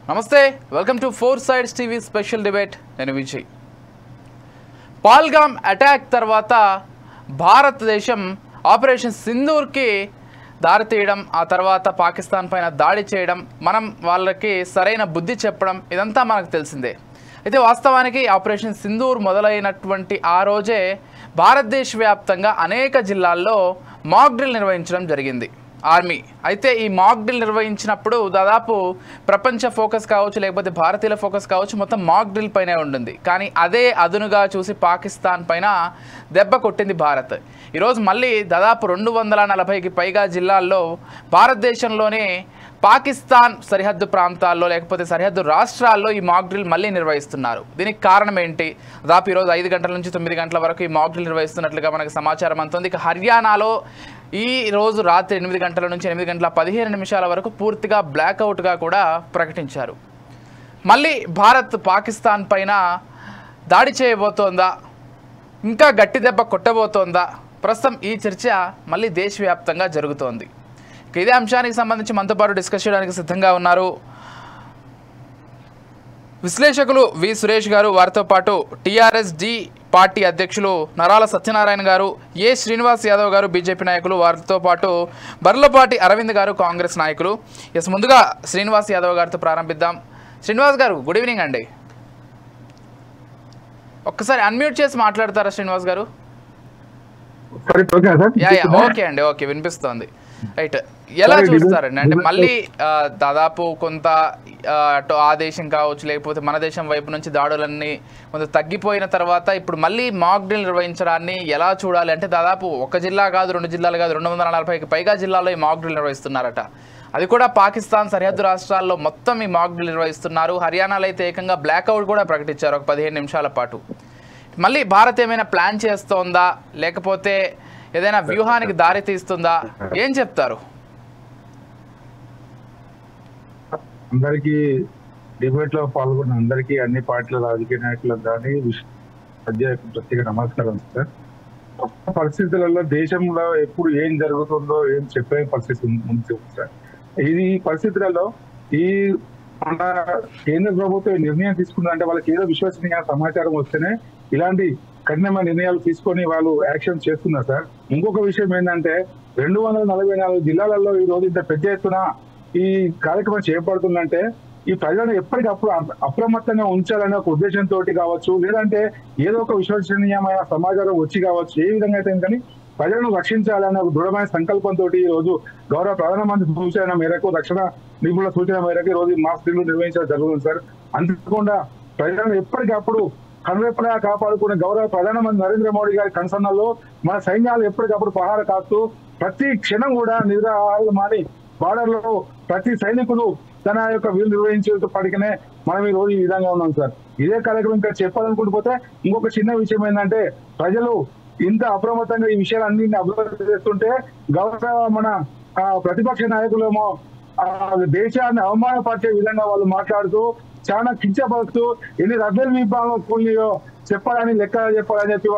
నమస్తే, welcome to four sides TV special debate. నేను Vijay. Pahalgam attack తర్వాత భారతదేశం ఆపరేషన్ సింధూర్కి దారి తీయడం, ఆ తర్వాత పాకిస్తాన్ పైన దాడి చేయడం, మనం వాళ్ళకి సరైన బుద్ధి చెప్పడం, ఇదంతా మనకు తెలిసిందే. అయితే వాస్తవానికి ఆపరేషన్ సింధూర్ మొదలైనటువంటి ఆ రోజే భారతదేశ వ్యాప్తంగా అనేక జిల్లాల్లో మాక్ డ్రిల్ నిర్వహించడం జరిగింది ఆర్మీ. అయితే ఈ మాక్ డ్రిల్ నిర్వహించినప్పుడు దాదాపు ప్రపంచ ఫోకస్ కావచ్చు, లేకపోతే భారతీయుల ఫోకస్ కావచ్చు, మొత్తం మాక్ డ్రిల్ పైనే ఉంటుంది. కానీ అదే అదునుగా చూసి పాకిస్తాన్ పైన దెబ్బ కొట్టింది భారత్. ఈరోజు మళ్ళీ దాదాపు 240కి పైగా జిల్లాల్లో భారతదేశంలోనే పాకిస్తాన్ సరిహద్దు ప్రాంతాల్లో లేకపోతే సరిహద్దు రాష్ట్రాల్లో ఈ మాక్ డ్రిల్ మళ్ళీ నిర్వహిస్తున్నారు. దీనికి కారణం ఏంటి? దాదాపు ఈరోజు 5 గంటల నుంచి 9 గంటల వరకు ఈ మాక్ డ్రిల్ నిర్వహిస్తున్నట్లుగా మనకు సమాచారం అందుతుంది. ఇక హర్యానాలో ఈ రోజు రాత్రి 8 గంటల నుంచి 8 గంటల 15 నిమిషాల వరకు పూర్తిగా బ్లాక్అవుట్గా కూడా ప్రకటించారు. మళ్ళీ భారత్ పాకిస్తాన్ పైన దాడి చేయబోతోందా, ఇంకా గట్టి దెబ్బ కొట్టబోతోందా? ప్రస్తుతం ఈ చర్చ మళ్ళీ దేశవ్యాప్తంగా జరుగుతోంది. ఇదే అంశానికి సంబంధించి మనతో పాటు డిస్కస్ చేయడానికి సిద్ధంగా ఉన్నారు విశ్లేషకులు వి సురేష్ గారు, వారితో పాటు టీఆర్ఎస్ డి పార్టీ అధ్యక్షులు నరాల సత్యనారాయణ గారు, ఏ శ్రీనివాస్ యాదవ్ గారు బీజేపీ నాయకులు, వారితో పాటు బర్లపాటి అరవింద్ గారు కాంగ్రెస్ నాయకులు. ముందుగా శ్రీనివాస్ యాదవ్ గారితో ప్రారంభిద్దాం. శ్రీనివాస్ గారు, గుడ్ ఈవినింగ్ అండి. ఒక్కసారి అన్మ్యూట్ చేసి మాట్లాడతారా శ్రీనివాస్ గారు? ఓకే అండి, ఓకే, వినిపిస్తోంది. రైట్, ఎలా చూస్తారండి? అంటే మళ్ళీ దాదాపు కొంత అటు ఆ దేశం కావచ్చు, లేకపోతే మన దేశం వైపు నుంచి దాడులన్నీ కొంత తగ్గిపోయిన తర్వాత ఇప్పుడు మళ్ళీ మాక్ డ్రిల్ నిర్వహించడాన్ని ఎలా చూడాలి? అంటే దాదాపు ఒక జిల్లా కాదు, 2 జిల్లాలు కాదు, 240కి పైగా జిల్లాల్లో ఈ మాక్ డ్రిల్ నిర్వహిస్తున్నారట. అది కూడా పాకిస్తాన్ సరిహద్దు రాష్ట్రాల్లో మొత్తం ఈ మాక్ డ్రిల్ నిర్వహిస్తున్నారు. హర్యానాలో అయితే ఏకంగా బ్లాక్అవుట్ కూడా ప్రకటించారు ఒక 15 నిమిషాల పాటు. మళ్ళీ భారత్ ఏమైనా ప్లాన్ చేస్తోందా, లేకపోతే ఏదైనా వ్యూహానికి దారి తీస్తుందా? ఏం చెప్తారు? అందరికీ డిబేట్ లో పాల్గొన్న అందరికీ, అన్ని పార్టీల రాజకీయ నాయకులకు కానీ ప్రత్యేక నమస్కారం సార్. పరిస్థితులలో దేశంలో ఎప్పుడు ఏం జరుగుతుందో ఏం చెప్పే పరిస్థితి ఉంది సార్. ఈ పరిస్థితులలో ఈ మన కేంద్ర ప్రభుత్వం నిర్ణయం తీసుకుందంటే వాళ్ళకి ఏదో విశ్వసనీయ సమాచారం వస్తేనే ఇలాంటి కఠినమైన నిర్ణయాలు తీసుకొని వాళ్ళు యాక్షన్ చేస్తున్నారు సార్. ఇంకొక విషయం ఏంటంటే 244 జిల్లాలలో ఈ రోజు ఇంత పెద్ద ఎత్తున ఈ కార్యక్రమం చేపడుతుందంటే ఈ ప్రజలను ఎప్పటికప్పుడు అప్రమత్తంగా ఉంచాలనే ఒక ఉద్దేశంతో కావచ్చు, లేదంటే ఏదో ఒక విశ్వసనీయమైన సమాచారం వచ్చి కావచ్చు, ఏ విధంగా అయితే కానీ ప్రజలను రక్షించాలనే ఒక దృఢమైన సంకల్పంతో ఈ రోజు గౌరవ ప్రధానమంత్రి సూచన మేరకు, రక్షణ నిపుణుల సూచన మేరకు ఈ రోజు మాస్ డ్రిల్ నిర్వహించడం జరుగుతుంది సార్. అంతేకాకుండా ప్రజలను ఎప్పటికప్పుడు కనురెప్పగా కాపాడుకునే గౌరవ ప్రధానమంత్రి నరేంద్ర మోడీ గారి కన్సర్న్లో మన సైన్యాలు ఎప్పటికప్పుడు పహార కాస్తూ ప్రతి క్షణం కూడా నిద్రాహారాలు మాని బార్డర్ లో ప్రతి సైనికుడు తన యొక్క వీలు నిర్వహించేటప్పటికనే మనం ఈ రోజు ఈ విధంగా ఉన్నాం సార్. ఇదే కార్యక్రమం ఇంకా చెప్పాలనుకుంటూ పోతే ఇంకొక చిన్న విషయం ఏంటంటే ప్రజలు ఇంత అప్రమత్తంగా ఈ విషయాలన్నింటినీ అభివృద్ధి చేస్తుంటే గౌరవ మన ప్రతిపక్ష నాయకులేమో దేశాన్ని అవమానపరిచే విధంగా వాళ్ళు మాట్లాడుతూ చాలా కించపరుస్తూ ఎన్ని రఫేల్ విభాగం కూలియో చెప్పాలని లెక్క చెప్పాలని చెప్పి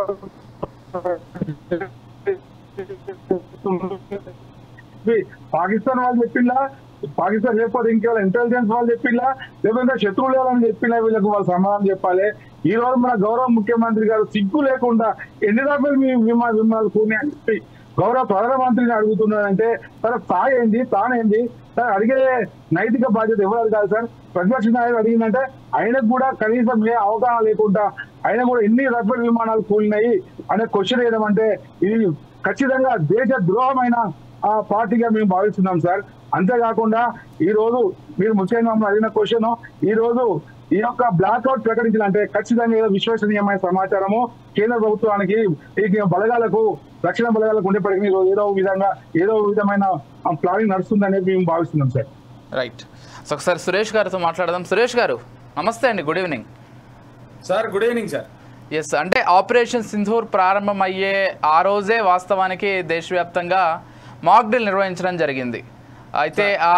పాకిస్తాన్ వాళ్ళు చెప్పిందా, పాకిస్తాన్ లేకపోతే ఇంకేమైనా ఇంటెలిజెన్స్ వాళ్ళు చెప్పిందా, లేకపోతే శత్రువులు ఎవరని చెప్పినా వీళ్ళకు వాళ్ళు సమాధానం చెప్పాలి. ఈ రోజు మన గౌరవ ముఖ్యమంత్రి గారు సిగ్గు లేకుండా ఎన్ని రఫేల్ విమానాలు కూని అని చెప్పి గౌరవ ప్రధానమంత్రిని అడుగుతున్నాడంటే తన స్థాయి ఏంది, తానేంది, తను అడిగే నైతిక బాధ్యత ఎవరు కాదు సార్. ప్రతిపక్ష నాయకుడు అడిగిందంటే ఆయనకు కూడా కనీసం ఏ అవగాహన లేకుండా ఆయన కూడా ఎన్ని రఫేల్ విమానాలు కూలినాయి అనే క్వశ్చన్ వేయడం అంటే ఇది ఖచ్చితంగా దేశ ద్రోహమైన పార్టీగా మేము భావిస్తున్నాం సార్. అంతేకాకుండా ఈ రోజు మీరు ముఖ్యంగా అడిగిన క్వశ్చన్, ఈ రోజు ఈ యొక్క బ్లాక్అవుట్ ప్రకటించిన అంటే ఖచ్చితంగా ఏదో విశ్వసనీయమైన సమాచారము కేంద్ర ప్రభుత్వానికి ఈ బలగాలకు, రక్షణ బలగాలకు ఉండేప్పటికీ ఏదో విధమైన ప్లానింగ్ నడుస్తుందనేది మేము భావిస్తున్నాం సార్. రైట్, సో ఒకసారి సురేష్ గారితో మాట్లాడదాం. సురేష్ గారు నమస్తే అండి, good evening sir. Good evening sir. Yes, అంటే ఆపరేషన్ సింధూర్ ప్రారంభం అయ్యే ఆ రోజే వాస్తవానికి దేశవ్యాప్తంగా మాక్ డ్రిల్ నిర్వహించడం జరిగింది. అయితే ఆ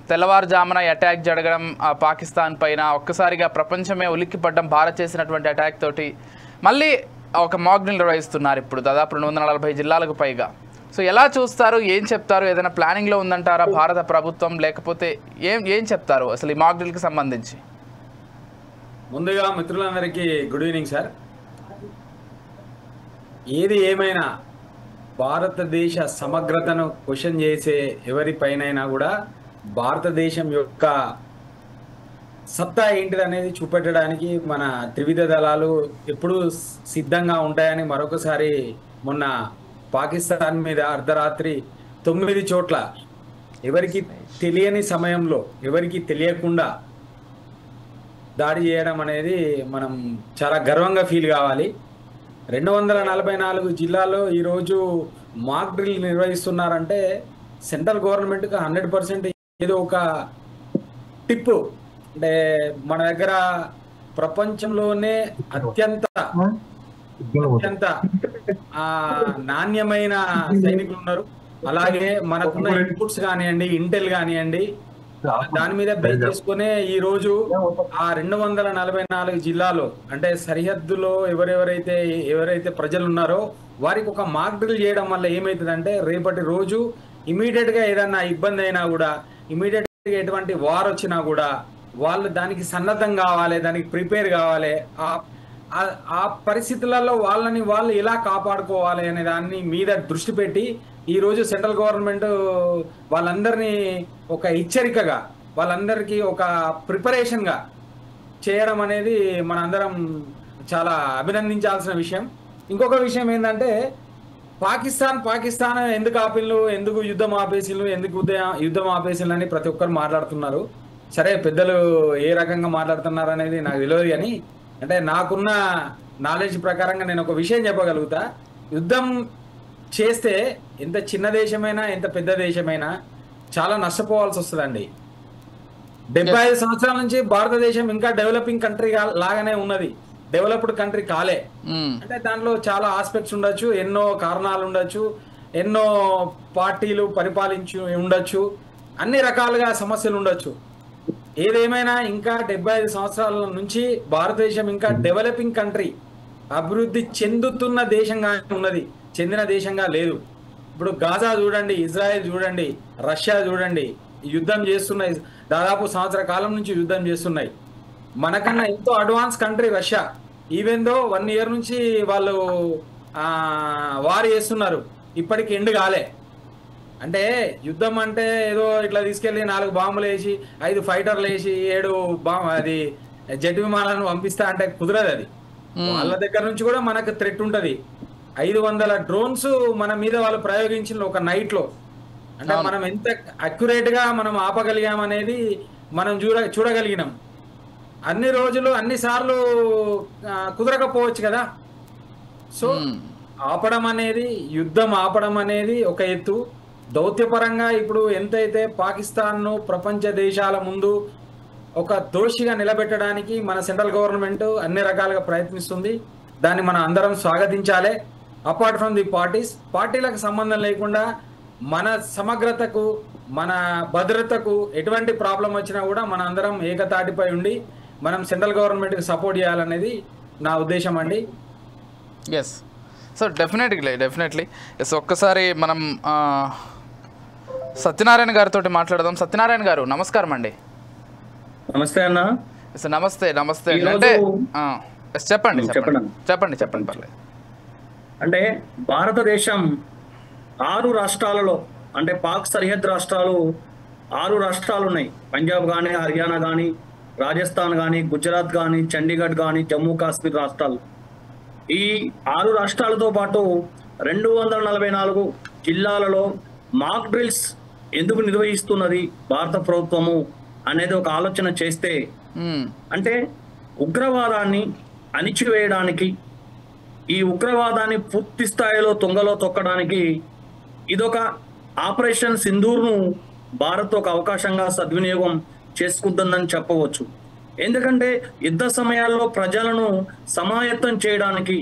తెల్లవారుజామున అటాక్ జరగడం పాకిస్తాన్ పైన, ఒక్కసారిగా ప్రపంచమే ఉలిక్కిపడ్డం భారత్ చేసినటువంటి అటాక్ తోటి మళ్ళీ ఒక మాక్ డ్రిల్ నిర్వహిస్తున్నారు ఇప్పుడు దాదాపు 240 జిల్లాలకు పైగా. సో ఎలా చూస్తారు, ఏం చెప్తారు? ఏదైనా ప్లానింగ్లో ఉందంటారా భారత ప్రభుత్వం, లేకపోతే ఏం చెప్తారు అసలు ఈ మాక్ డ్రిల్కి సంబంధించి? ముందుగా మిత్రులందరికీ గుడ్ ఈవినింగ్ సార్. ఏది ఏమైనా భారతదేశ సమగ్రతను క్వశ్చన్ చేసే ఎవరిపైనైనా కూడా భారతదేశం యొక్క సత్తా ఏంటిది అనేది చూపెట్టడానికి మన త్రివిధ దళాలు ఎప్పుడూ సిద్ధంగా ఉంటాయని మరొకసారి మొన్న పాకిస్తాన్ మీద అర్ధరాత్రి 9 చోట్ల ఎవరికి తెలియని సమయంలో, ఎవరికి తెలియకుండా దాడి చేయడం అనేది మనం చాలా గర్వంగా ఫీల్ కావాలి. 244 జిల్లాల్లో ఈరోజు మాక్ డ్రిల్ నిర్వహిస్తున్నారంటే సెంట్రల్ గవర్నమెంట్కి 100% ఏదో ఒక టిప్పు, అంటే మన దగ్గర ప్రపంచంలోనే అత్యంత నాణ్యమైన సైనికులు ఉన్నారు. అలాగే మనకున్న ఇన్పుట్స్ కానివ్వండి, ఇంటెల్ కానివ్వండి, దాని మీద బేస్ చేసుకునే ఈ రోజు ఆ 244 జిల్లాలో అంటే సరిహద్దులో ఎవరైతే ప్రజలు ఉన్నారో వారికి ఒక మాక్ డ్రిల్ చేయడం వల్ల ఏమవుతుందంటే రేపటి రోజు ఇమీడియట్ గా ఏదన్నా ఇబ్బంది అయినా కూడా, ఇమీడియట్ గా ఎటువంటి వార్ వచ్చినా కూడా వాళ్ళు దానికి సన్నద్ధం కావాలి, దానికి ప్రిపేర్ కావాలి. ఆ పరిస్థితులలో వాళ్ళు ఎలా కాపాడుకోవాలి అనే దాన్ని మీద దృష్టి పెట్టి ఈ రోజు సెంట్రల్ గవర్నమెంట్ వాళ్ళందరినీ ఒక హెచ్చరికగా, వాళ్ళందరికీ ఒక ప్రిపరేషన్గా చేయడం అనేది మనందరం చాలా అభినందించాల్సిన విషయం. ఇంకొక విషయం ఏంటంటే పాకిస్తాన్ ఎందుకు ఆపిల్లు, ఎందుకు యుద్ధం ఆపేసిల్లు అని ప్రతి ఒక్కరు మాట్లాడుతున్నారు. సరే, పెద్దలు ఏ రకంగా మాట్లాడుతున్నారు అనేది నాకు తెలియదు, కానీ అంటే నాకున్న నాలెడ్జ్ ప్రకారంగా నేను ఒక విషయం చెప్పగలుగుతా. యుద్ధం చేస్తే ఎంత చిన్న దేశమైనా, ఎంత పెద్ద దేశమైనా చాలా నష్టపోవాల్సి వస్తుందండి. 75 సంవత్సరాల నుంచి భారతదేశం ఇంకా డెవలపింగ్ కంట్రీ లాగానే ఉన్నది, డెవలప్డ్ కంట్రీ కాలే. అంటే దాంట్లో చాలా ఆస్పెక్ట్స్ ఉండొచ్చు, ఎన్నో కారణాలు ఉండొచ్చు, ఎన్నో పార్టీలు పరిపాలించి ఉండొచ్చు, అన్ని రకాలుగా సమస్యలు ఉండొచ్చు. ఏదేమైనా ఇంకా 75 సంవత్సరాల నుంచి భారతదేశం ఇంకా డెవలపింగ్ కంట్రీ, అభివృద్ధి చెందుతున్న దేశంగా ఉన్నది, చెందిన దేశంగా లేదు. ఇప్పుడు గాజా చూడండి, ఇజ్రాయెల్ చూడండి, రష్యా చూడండి, యుద్ధం చేస్తున్నాయి, దాదాపు సంవత్సర కాలం నుంచి యుద్ధం చేస్తున్నాయి. మనకన్నా ఎంతో advance country Russia. Even though 1 year నుంచి వాళ్ళు వార్ చేస్తున్నారు, ఇప్పటికి ఎండ్ కాలే. అంటే యుద్ధం అంటే ఏదో ఇట్లా తీసుకెళ్లి 4 బాంబులు వేసి 5 ఫైటర్లు వేసి 7 జెట్ విమానాలను పంపిస్తా అంటే కుదరదు. అది వాళ్ళ దగ్గర నుంచి కూడా మనకు థ్రెట్ ఉంటది. 500 డ్రోన్స్ మన మీద వాళ్ళు ప్రయోగించిన ఒక నైట్ లో. అంటే మనం ఎంత అక్యురేట్ గా మనం ఆపగలిగాం అనేది మనం చూడగలిగినాం. అన్ని రోజులు అన్ని సార్లు కుదరకపోవచ్చు కదా. సో యుద్ధం ఆపడం అనేది ఒక ఎత్తు. దౌత్యపరంగా ఇప్పుడు ఎంతైతే పాకిస్తాన్ను ప్రపంచ దేశాల ముందు ఒక దోషిగా నిలబెట్టడానికి మన సెంట్రల్ గవర్నమెంట్ అన్ని రకాలుగా ప్రయత్నిస్తుంది. దాన్ని మనం అందరం స్వాగతించాలి. అపార్ట్ ఫ్రమ్ ది పార్టీలకు సంబంధం లేకుండా మన సమగ్రతకు, మన భద్రతకు ఎటువంటి ప్రాబ్లం వచ్చినా కూడా మన అందరం ఏకతాటిపై ఉండి మనం సెంట్రల్ గవర్నమెంట్కి సపోర్ట్ చేయాలనేది నా ఉద్దేశం అండి. Yes, so definitely yes. ఒక్కసారి మనం సత్యనారాయణ గారితో మాట్లాడదాం. సత్యనారాయణ గారు నమస్కారం అండి. నమస్తే అన్న. నమస్తే అంటే చెప్పండి పర్లేదు. అంటే భారతదేశం 6 రాష్ట్రాలలో, అంటే పాక్ సరిహద్దు రాష్ట్రాలు 6 రాష్ట్రాలు ఉన్నాయి. పంజాబ్ కానీ, హర్యానా కానీ, రాజస్థాన్ కానీ, గుజరాత్ కానీ, చండీగఢ్ కానీ, జమ్మూ కాశ్మీర్ రాష్ట్రాలు. ఈ 6 రాష్ట్రాలతో పాటు 244 జిల్లాలలో మాక్ డ్రిల్స్ ఎందుకు నిర్వహిస్తున్నది భారత ప్రభుత్వము అనేది ఒక ఆలోచన చేస్తే, అంటే ఉగ్రవాదాన్ని అణిచివేయడానికి, ఈ ఉగ్రవాదాన్ని పూర్తి స్థాయిలో తుంగలో తొక్కడానికి ఇదొక ఆపరేషన్ సింధూర్ను భారత్ ఒక అవకాశంగా సద్వినియోగం చేసుకుంటుందని చెప్పవచ్చు. ఎందుకంటే యుద్ధ సమయాల్లో ప్రజలను సమాయత్తం చేయడానికి,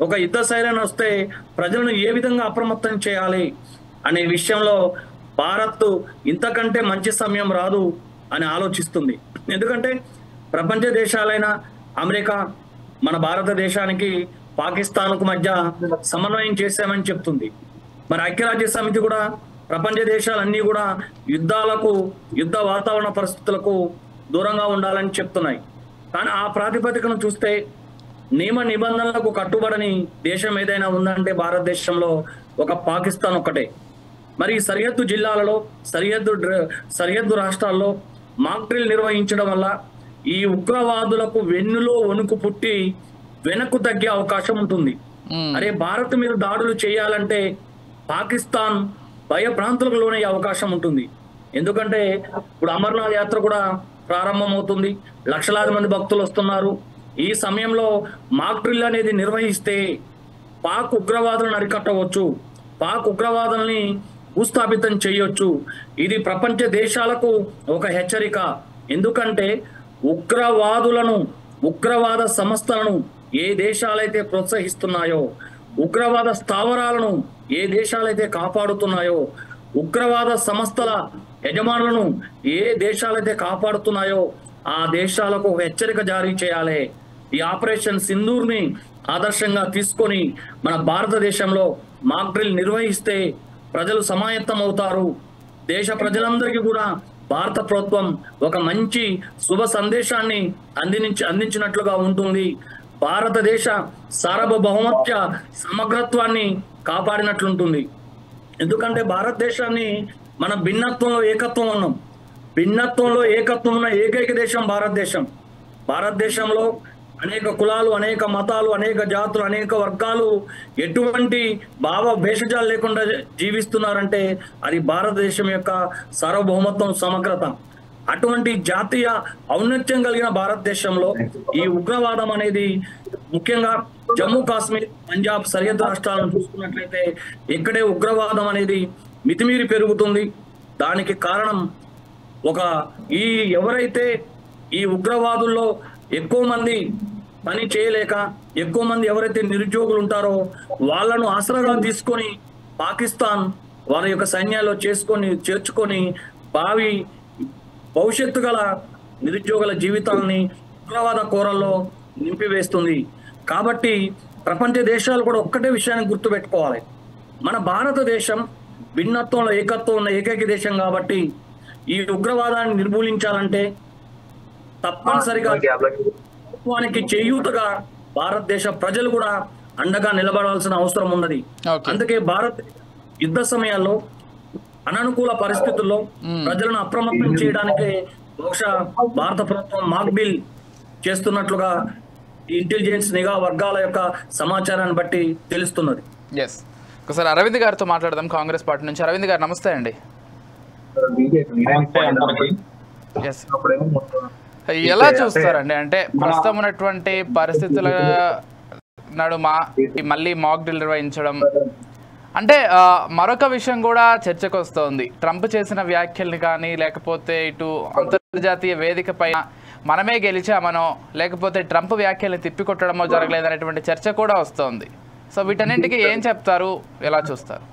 ఒక యుద్ధ సైరన్ వస్తే ప్రజలను ఏ విధంగా అప్రమత్తం చేయాలి అనే విషయంలో భారత్ ఇంతకంటే మంచి సమయం రాదు అని ఆలోచిస్తుంది. ఎందుకంటే ప్రపంచ దేశాలైన అమెరికా మన భారతదేశానికి, పాకిస్తాన్కు మధ్య సమన్వయం చేశామని చెప్తుంది. మరి ఐక్యరాజ్య సమితి కూడా ప్రపంచ దేశాలన్నీ కూడా యుద్ధ వాతావరణ పరిస్థితులకు దూరంగా ఉండాలని చెప్తున్నాయి. కానీ ఆ ప్రాతిపదికను చూస్తే నియమ నిబంధనలకు కట్టుబడని దేశం ఏదైనా ఉందంటే భారతదేశంలో ఒక పాకిస్తాన్ ఒక్కటే. మరి సరిహద్దు జిల్లాలలో సరిహద్దు రాష్ట్రాల్లో మాక్ డ్రిల్ నిర్వహించడం వల్ల ఈ ఉగ్రవాదులకు వెన్నులో వణుకు పుట్టి వెనక్కు తగ్గే అవకాశం ఉంటుంది. అరే భారత్ మీద దాడులు చేయాలంటే పాకిస్తాన్ భయభ్రాంతులకు లోనయ్యే అవకాశం ఉంటుంది. ఎందుకంటే ఇప్పుడు అమర్నాథ్ యాత్ర కూడా ప్రారంభమవుతుంది, లక్షలాది మంది భక్తులు వస్తున్నారు. ఈ సమయంలో మాక్ డ్రిల్ అనేది నిర్వహిస్తే పాక్ ఉగ్రవాదులను అరికట్టవచ్చు, పాక్ ఉగ్రవాదుల్ని భూస్థాపితం చేయొచ్చు. ఇది ప్రపంచ దేశాలకు ఒక హెచ్చరిక. ఎందుకంటే ఉగ్రవాద సంస్థలను ఏ దేశాలైతే ప్రోత్సహిస్తున్నాయో, ఉగ్రవాద స్థావరాలను ఏ దేశాలైతే కాపాడుతున్నాయో, ఉగ్రవాద సంస్థల యజమానులను ఏ దేశాలైతే కాపాడుతున్నాయో ఆ దేశాలకు హెచ్చరిక జారీ చేయాలి. ఈ ఆపరేషన్ సింధూర్ని ఆదర్శంగా తీసుకొని మన భారతదేశంలో మాక్ డ్రిల్ నిర్వహిస్తే ప్రజలు సమాయత్తం అవుతారు. దేశ ప్రజలందరికీ కూడా భారత ప్రభుత్వం ఒక మంచి శుభ సందేశాన్ని అందించినట్లుగా ఉంటుంది. భారతదేశ సార్వభౌమత్వ సమగ్రత్వాన్ని కాపాడినట్లుంటుంది. ఎందుకంటే భారతదేశాన్ని మన భిన్నత్వంలో ఏకత్వం ఉన్నాం. భిన్నత్వంలో ఏకత్వం ఉన్న ఏకైక దేశం భారతదేశం. భారతదేశంలో అనేక కులాలు, అనేక మతాలు, అనేక జాతులు, అనేక వర్గాలు ఎటువంటి భావ భేషజాలు లేకుండా జీవిస్తున్నారంటే అది భారతదేశం యొక్క సార్వభౌమత్వం, సమగ్రత. అటువంటి జాతీయ ఔన్నత్యం కలిగిన భారతదేశంలో ఈ ఉగ్రవాదం అనేది ముఖ్యంగా జమ్మూ కాశ్మీర్, పంజాబ్ సరిహద్దు రాష్ట్రాలను చూసుకున్నట్లయితే ఇక్కడే ఉగ్రవాదం అనేది మితిమీరి పెరుగుతుంది. దానికి కారణం ఎవరైతే ఈ ఉగ్రవాదుల్లో ఎక్కువ మంది పని చేయలేక, ఎక్కువ మంది ఎవరైతే నిరుద్యోగులు ఉంటారో వాళ్ళను ఆసరాగా తీసుకొని పాకిస్తాన్ వాళ్ళ యొక్క సైన్యాల్లో చేర్చుకొని భవిష్యత్తు గల నిరుద్యోగుల జీవితాలని ఉగ్రవాద కోరల్లో నింపివేస్తుంది. కాబట్టి ప్రపంచ దేశాలు కూడా ఒక్కటే విషయాన్ని గుర్తుపెట్టుకోవాలి, మన భారతదేశం భిన్నత్వంలో ఏకత్వం ఉన్న ఏకైక దేశం. కాబట్టి ఈ ఉగ్రవాదాన్ని నిర్మూలించాలంటే తప్పనిసరిగా ప్రభుత్వానికి చేయూతగా భారతదేశ ప్రజలు కూడా అండగా నిలబడాల్సిన అవసరం ఉన్నది. అందుకే భారత్ యుద్ధ సమయాల్లో అననుకూల పరిస్థితుల్లో ప్రజలను అప్రమత్తం చేయడానికి బహుశా భారత ప్రభుత్వం మాక్ డ్రిల్ చేస్తున్నట్లుగా ఇంటెలిజెన్స్ నిఘా వర్గాల యొక్క సమాచారాన్ని బట్టి తెలుస్తున్నది. ఎస్, ఒకసారి అరవింద్ గారితో మాట్లాడదాం, కాంగ్రెస్ పార్టీ నుంచి. అరవింద్ గారు నమస్తే అండి. ఎలా చూస్తారండి, అంటే ప్రస్తుతం ఉన్నటువంటి పరిస్థితుల నడుమ మళ్ళీ మాక్ డ్రిల్ నిర్వహించడం అంటే మరొక విషయం కూడా చర్చకు వస్తోంది. ట్రంప్ చేసిన వ్యాఖ్యల్ని కానీ, లేకపోతే ఇటు అంతర్జాతీయ వేదిక పైన మనమే గెలిచామనో, లేకపోతే ట్రంప్ వ్యాఖ్యల్ని తిప్పికొట్టడమో జరగలేదనేటువంటి చర్చ కూడా వస్తోంది. సో వీటన్నింటికి ఏం చెప్తారు, ఎలా చూస్తారు?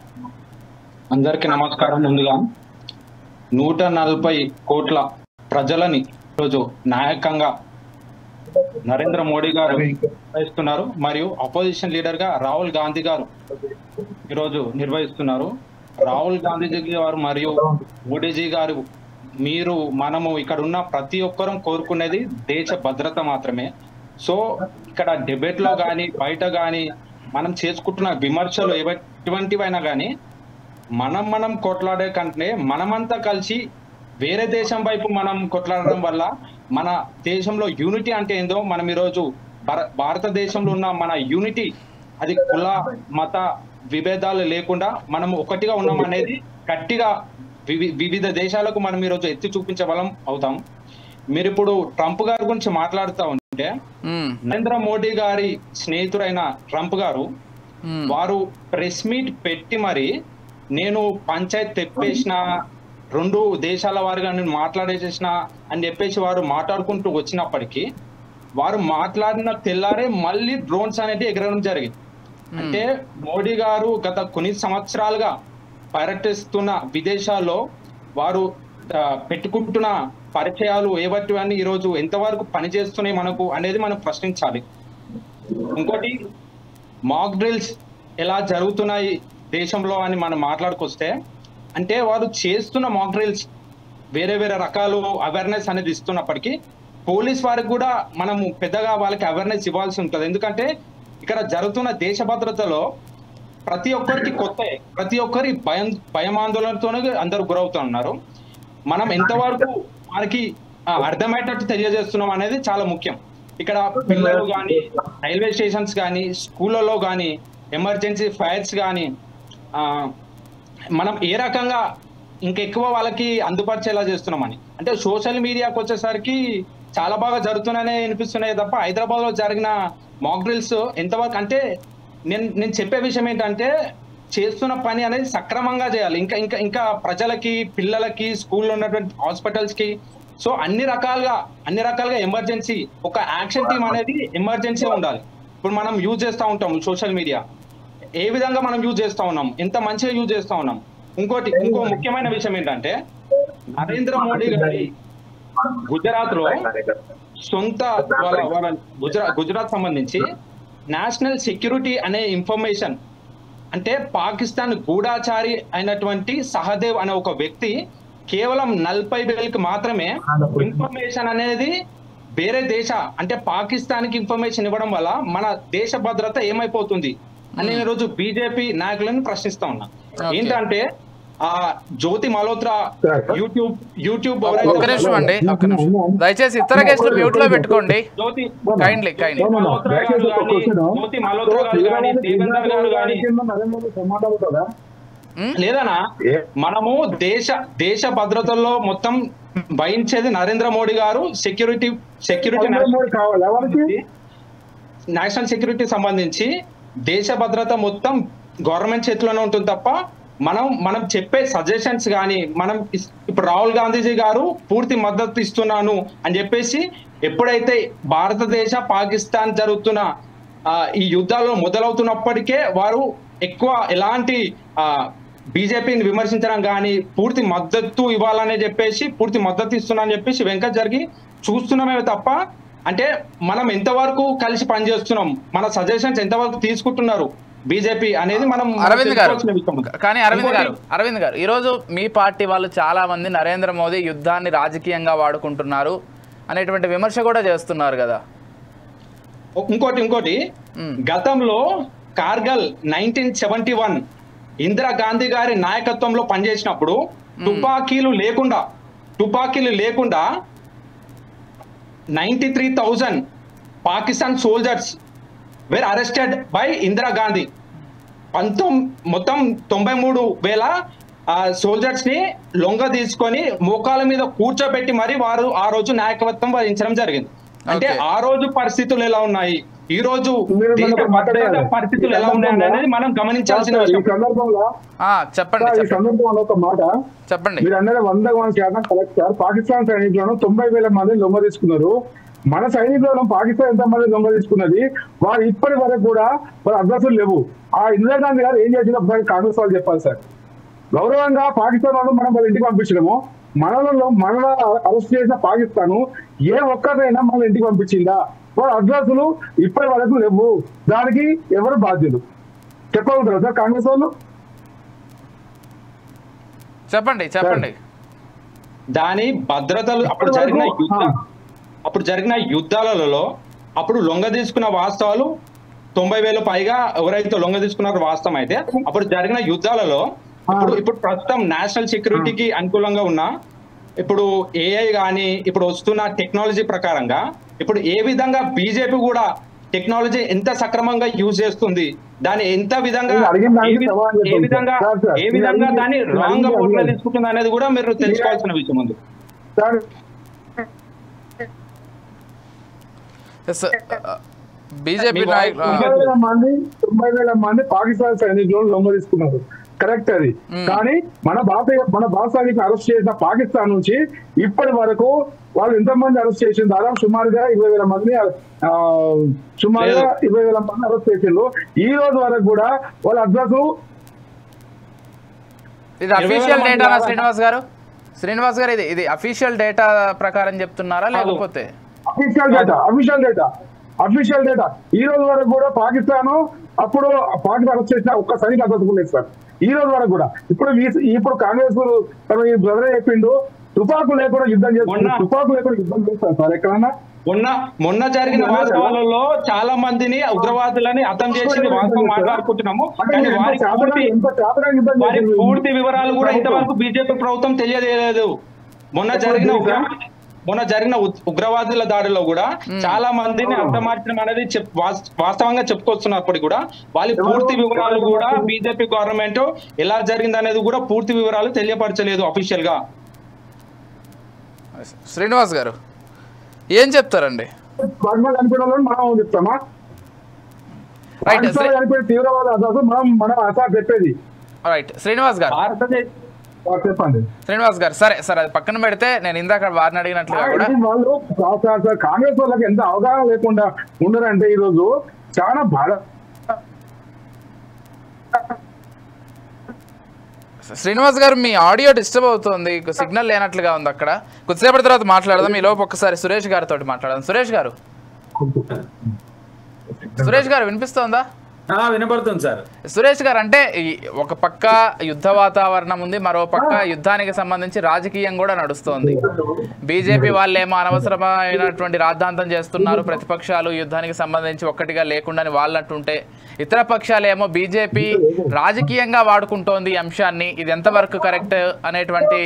అందరికీ నమస్కారం. ముందుగా 140 కోట్ల ప్రజలని ఈరోజు నాయకంగా నరేంద్ర మోడీ గారు నిర్వహిస్తున్నారు, మరియు అపోజిషన్ లీడర్ గా రాహుల్ గాంధీ గారు ఈరోజు నిర్వహిస్తున్నారు. రాహుల్ గాంధీజీ గారు మరియు మోడీజీ గారు, మనము ఇక్కడ ఉన్న ప్రతి ఒక్కరం కోరుకునేది దేశ భద్రత మాత్రమే. సో ఇక్కడ డిబేట్ లో కానీ, బయట కానీ మనం చేసుకుంటున్న విమర్శలు ఎటువంటివైనా కానీ మనం కొట్లాడే కంటే మనమంతా కలిసి వేరే దేశం వైపు మనం కొట్లాడడం వల్ల మన దేశంలో యూనిటీ అంటే ఏందో మనం ఈరోజు భారతదేశంలో ఉన్న మన యూనిటీ, అది కుల మత విభేదాలు లేకుండా మనం ఒకటిగా ఉన్నాం అనేది గట్టిగా వివిధ దేశాలకు మనం ఈరోజు ఎత్తి చూపించే వాళ్ళం అవుతాం. మీరు ఇప్పుడు ట్రంప్ గారి గురించి మాట్లాడుతూ ఉంటే, నరేంద్ర మోడీ గారి స్నేహితుడైన ట్రంప్ గారు వారు ప్రెస్ మీట్ పెట్టి మరి నేను పంచాయత్ తెప్పేసిన, 2 దేశాల వారిగా నేను మాట్లాడేసేసిన అని చెప్పేసి వారు మాట్లాడుకుంటూ వచ్చినప్పటికీ వారు మాట్లాడిన తెల్లారే మళ్ళీ డ్రోన్స్ అనేది ఎగరడం జరిగింది. అంటే మోడీ గారు గత కొన్ని సంవత్సరాలుగా పర్యటిస్తున్న విదేశాల్లో వారు పెట్టుకుంటున్న పరిచయాలు ఏవటివన్నీ ఈరోజు ఎంతవరకు పనిచేస్తున్నాయి మనకు అనేది మనం ప్రశ్నించాలి. ఇంకోటి, మాక్ డ్రిల్స్ ఎలా జరుగుతున్నాయి దేశంలో అని మనం మాట్లాడుకొస్తే అంటే వారు చేస్తున్న మాక్ డ్రిల్స్ వేరే వేరే రకాలు అవేర్నెస్ అనేది ఇస్తున్నప్పటికీ పోలీస్ వారికి కూడా మనము పెద్దగా వాళ్ళకి అవేర్నెస్ ఇవ్వాల్సి ఉంటుంది. ఎందుకంటే ఇక్కడ జరుగుతున్న దేశ భద్రతలో ప్రతి ఒక్కరికి కొత్త, ప్రతి ఒక్కరి భయమాందోళనతోనే అందరూ గురవుతున్నారు. మనం ఎంతవరకు వారికి అర్థమయ్యేటట్టు తెలియజేస్తున్నాం అనేది చాలా ముఖ్యం. ఇక్కడ పిల్లలు కానీ, రైల్వే స్టేషన్స్ కానీ, స్కూళ్ళలో కానీ, ఎమర్జెన్సీ ఫైర్స్ కానీ మనం ఏ రకంగా ఇంకెక్కువ వాళ్ళకి అందుపరిచేలా చేస్తున్నామని. అంటే సోషల్ మీడియాకి వచ్చేసరికి చాలా బాగా జరుగుతున్నాయని వినిపిస్తున్నాయి తప్ప హైదరాబాద్ లో జరిగిన మాక్ డ్రిల్స్ ఎంతవరకు అంటే నేను చెప్పే విషయం ఏంటంటే చేస్తున్న పని అనేది సక్రమంగా చేయాలి. ఇంకా ఇంకా ఇంకా ప్రజలకి, పిల్లలకి, స్కూల్లో ఉన్నటువంటి హాస్పిటల్స్ కి సో అన్ని రకాలుగా ఎమర్జెన్సీ ఒక యాక్షన్ టీమ్ అనేది ఎమర్జెన్సీ ఉండాలి. ఇప్పుడు మనం యూజ్ చేస్తూ ఉంటాం సోషల్ మీడియా, ఏ విధంగా మనం యూజ్ చేస్తూ ఉన్నాం, ఎంత మంచిగా యూజ్ చేస్తూ ఉన్నాం. ఇంకో ముఖ్యమైన విషయం ఏంటంటే నరేంద్ర మోడీ గారి గుజరాత్ లో సొంత గుజరాత్ సంబంధించి నేషనల్ సెక్యూరిటీ అనే ఇన్ఫర్మేషన్ అంటే పాకిస్తాన్ గూఢాచారి అయినటువంటి సహదేవ్ అనే ఒక వ్యక్తి కేవలం 40,000కి మాత్రమే ఇన్ఫర్మేషన్ అనేది వేరే దేశ అంటే పాకిస్తాన్ కి ఇన్ఫర్మేషన్ ఇవ్వడం వల్ల మన దేశ భద్రత ఏమైపోతుంది అని ఈరోజు బీజేపీ నాయకులను ప్రశ్నిస్తా ఉన్నా. ఏంటంటే ఆ జ్యోతి మల్హోత్రా యూట్యూబ్ ఒక్క నిమిషం అండి, ఒక్క నిమిషం దయచేసి ఇతర గెస్టులు మ్యూట్ లో పెట్టుకోండి. కైండ్లీ జ్యోతి మల్హోత్రా గారు కానీ, దేవేందర్ గారు కానీ లేదనా మనము దేశ భద్రతల్లో మొత్తం వహించేది నరేంద్ర మోడీ గారు. సెక్యూరిటీ నేషనల్ సెక్యూరిటీ సంబంధించి దేశ భద్రత మొత్తం గవర్నమెంట్ చేతిలోనే ఉంటుంది తప్ప మనం చెప్పే సజెషన్స్ కానీ మనం ఇప్పుడు రాహుల్ గాంధీజీ గారు పూర్తి మద్దతు ఇస్తున్నాను అని చెప్పేసి ఎప్పుడైతే భారతదేశ పాకిస్తాన్ జరుగుతున్న ఈ యుద్ధాలు మొదలవుతున్నప్పటికే వారు ఎక్కువ ఎలాంటి బీజేపీని విమర్శించడం కానీ పూర్తి మద్దతు ఇవ్వాలని చెప్పేసి పూర్తి మద్దతు ఇస్తున్నా అని చెప్పేసి వెంకట్ జరిగి చూస్తున్నామే తప్ప అంటే మనం ఎంతవరకు కలిసి పనిచేస్తున్నాం, మన సజెషన్స్ ఎంతవరకు తీసుకుంటున్నారు బీజేపీ అనేది మనం అరవింద్ గారు. కానీ అరవింద్ గారు ఈరోజు మీ పార్టీ వాళ్ళు చాలా మంది నరేంద్ర మోదీ యుద్ధాన్ని రాజకీయంగా వాడుకుంటున్నారు అనేటువంటి విమర్శ కూడా చేస్తున్నారు కదా. ఇంకోటి గతంలో కార్గిల్ 1971 ఇందిరాగాంధీ గారి నాయకత్వంలో పనిచేసినప్పుడు తుపాకీలు లేకుండా 93,000 Pakistan soldiers were arrested by Indira Gandhi. మొత్తం 93,000 సోల్జర్స్ ని లొంగ తీసుకొని మోకాల మీద కూర్చోబెట్టి మరి వారు ఆ రోజు నాయకత్వం వహించడం జరిగింది. అంటే ఆ రోజు పరిస్థితులు ఎలా ఉన్నాయి, ఈ రోజు పరిస్థితులు ఎలా ఉన్నాయి అనేది మనం గమనించాల్సిన విషయం. చెప్పండి. మీరు అందరూ 100% కరెక్ట్ సార్. పాకిస్తాన్ సైనికులను 90,000 మంది లొంగ తీసుకున్నారు. మన సైనికులను పాకిస్తాన్ ఎంత మంది లొంగ తీసుకున్నది, వారు ఇప్పటి వరకు కూడా వాళ్ళ అడ్రస్లు లేవు. ఆ ఇందిరాగాంధీ గారు ఏం చేసినా ఒకసారి కాంగ్రెస్ వాళ్ళు చెప్పాలి సార్. గౌరవంగా పాకిస్తాన్ వాళ్ళు మనం వాళ్ళ ఇంటికి పంపించడము, మనలో అరెస్ట్ చేసిన పాకిస్తాన్ ఏ ఒక్కరైనా మన ఇంటికి పంపించిందా? వాళ్ళ అడ్రస్లు ఇప్పటి వరకు లేవు. దానికి ఎవరు బాధ్యులు చెప్పగలుగుతారు సార్ కాంగ్రెస్ వాళ్ళు? చెప్పండి. దాని భద్రతలు అప్పుడు జరిగిన యుద్ధాలలో అప్పుడు లొంగ తీసుకున్న వాస్తవాలు 90,000 పైగా ఎవరైతే లొంగ తీసుకున్నారో వాస్తవం అయితే అప్పుడు జరిగిన యుద్ధాలలో ఇప్పుడు ప్రస్తుతం నేషనల్ సెక్యూరిటీకి అనుకూలంగా ఉన్న ఇప్పుడు ఏఐ కానీ ఇప్పుడు వస్తున్న టెక్నాలజీ ప్రకారంగా ఇప్పుడు ఏ విధంగా బీజేపీ కూడా టెక్నాలజీ ఎంత సక్రమంగా యూజ్ చేస్తుంది, దాన్ని ఎంత విధంగా ఏ విధంగా దాన్ని రాంగ్ గా పోర్ట్రే తీసుకుంటుంది అనేది కూడా మీరు తెలుసుకోవాల్సిన విషయం ఉంది. బీజేపీ 90,000 మంది పాకిస్తాన్ సైనికులను లొంగ తీసుకున్నారు, కరెక్ట్ అది. కానీ మన భారత సైనికులు అరెస్ట్ చేసిన పాకిస్తాన్ నుంచి ఇప్పటి వరకు వాళ్ళు ఎంతమంది అరెస్ట్ చేసింది? దాదాపు సుమారుగా 20,000 మంది అరెస్ట్ చేసిండ్రు. ఈ రోజు వరకు కూడా వాళ్ళ అడ్రస్ ఇది అఫీషియల్ డేటా శ్రీనివాస్ గారు ఇది అఫీషియల్ డేటా ప్రకారం చెప్తున్నారా లేకపోతే? అఫీషియల్ డేటా ఈ రోజు వరకు కూడా పాకిస్తాన్ అరెస్ట్ చేసిన ఒక్క సైనిక అడ్రస్ లేదు సార్. ఈ రోజు వరకు కూడా. ఇప్పుడు కాంగ్రెస్ ఈ బ్రదరే చెప్పిండు తుపాకు లేకుండా యుద్ధం చేస్తారు, తుపాకు లేకుండా యుద్ధం చేస్తారు సార్ ఎక్కడన్నా. మొన్న జరిగిన వాస్తవాలలో చాలా మందిని ఉగ్రవాదులని అర్థం చేసింది వాస్తవం మాట్లాడుకుంటున్నాము. కానీ వారి పూర్తి వివరాలు కూడా ఇంతవరకు బీజేపీ ప్రభుత్వం తెలియజేయలేదు. మొన్న జరిగిన ఉగ్రవాదుల దాడిలో కూడా చాలా మందిని హతమార్చడం అనేది వాస్తవంగా చెప్పుకొస్తున్నప్పటికీ కూడా వాళ్ళ పూర్తి వివరాలు కూడా బీజేపీ గవర్నమెంట్ ఎలా జరిగింది అనేది కూడా పూర్తి వివరాలు తెలియపరచలేదు అఫీషియల్ గా. శ్రీనివాస్ గారు ఏం చెప్తారండి? మనం చెప్తామా చెప్పేది. రైట్ శ్రీనివాస్ గారు చెప్పండి. శ్రీనివాస్ గారు సరే అది పక్కన పెడితే నేను ఇందాక వారిని అడిగినట్లుగా కూడా వాళ్ళు కాంగ్రెస్ వాళ్ళకి ఎంత అవగాహన లేకుండా ఉండరంటే ఈ రోజు చాలా బాగా. శ్రీనివాస్ గారు మీ ఆడియో డిస్టర్బ్ అవుతుంది, సిగ్నల్ లేనట్లుగా ఉంది అక్కడ. కొద్దిసేపటి తర్వాత మాట్లాడదాం. ఈ లోపు ఒక్కసారి సురేష్ గారితో మాట్లాడదాం. సురేష్ గారు వినిపిస్తోందా? వినపడుతుంది సార్. సురేష్ గారు అంటే ఒక పక్క యుద్ధ వాతావరణం ఉంది, మరో పక్క యుద్ధానికి సంబంధించి రాజకీయం కూడా నడుస్తోంది. బీజేపీ వాళ్ళేమో అనవసరమైనటువంటి రాద్ధాంతం చేస్తున్నారు, ప్రతిపక్షాలు యుద్ధానికి సంబంధించి ఒక్కటిగా లేకుండా వాళ్ళంటుంటే, ఇతర పక్షాలేమో బీజేపీ రాజకీయంగా వాడుకుంటోంది ఈ అంశాన్ని, ఇది ఎంతవరకు కరెక్ట్ అనేటువంటి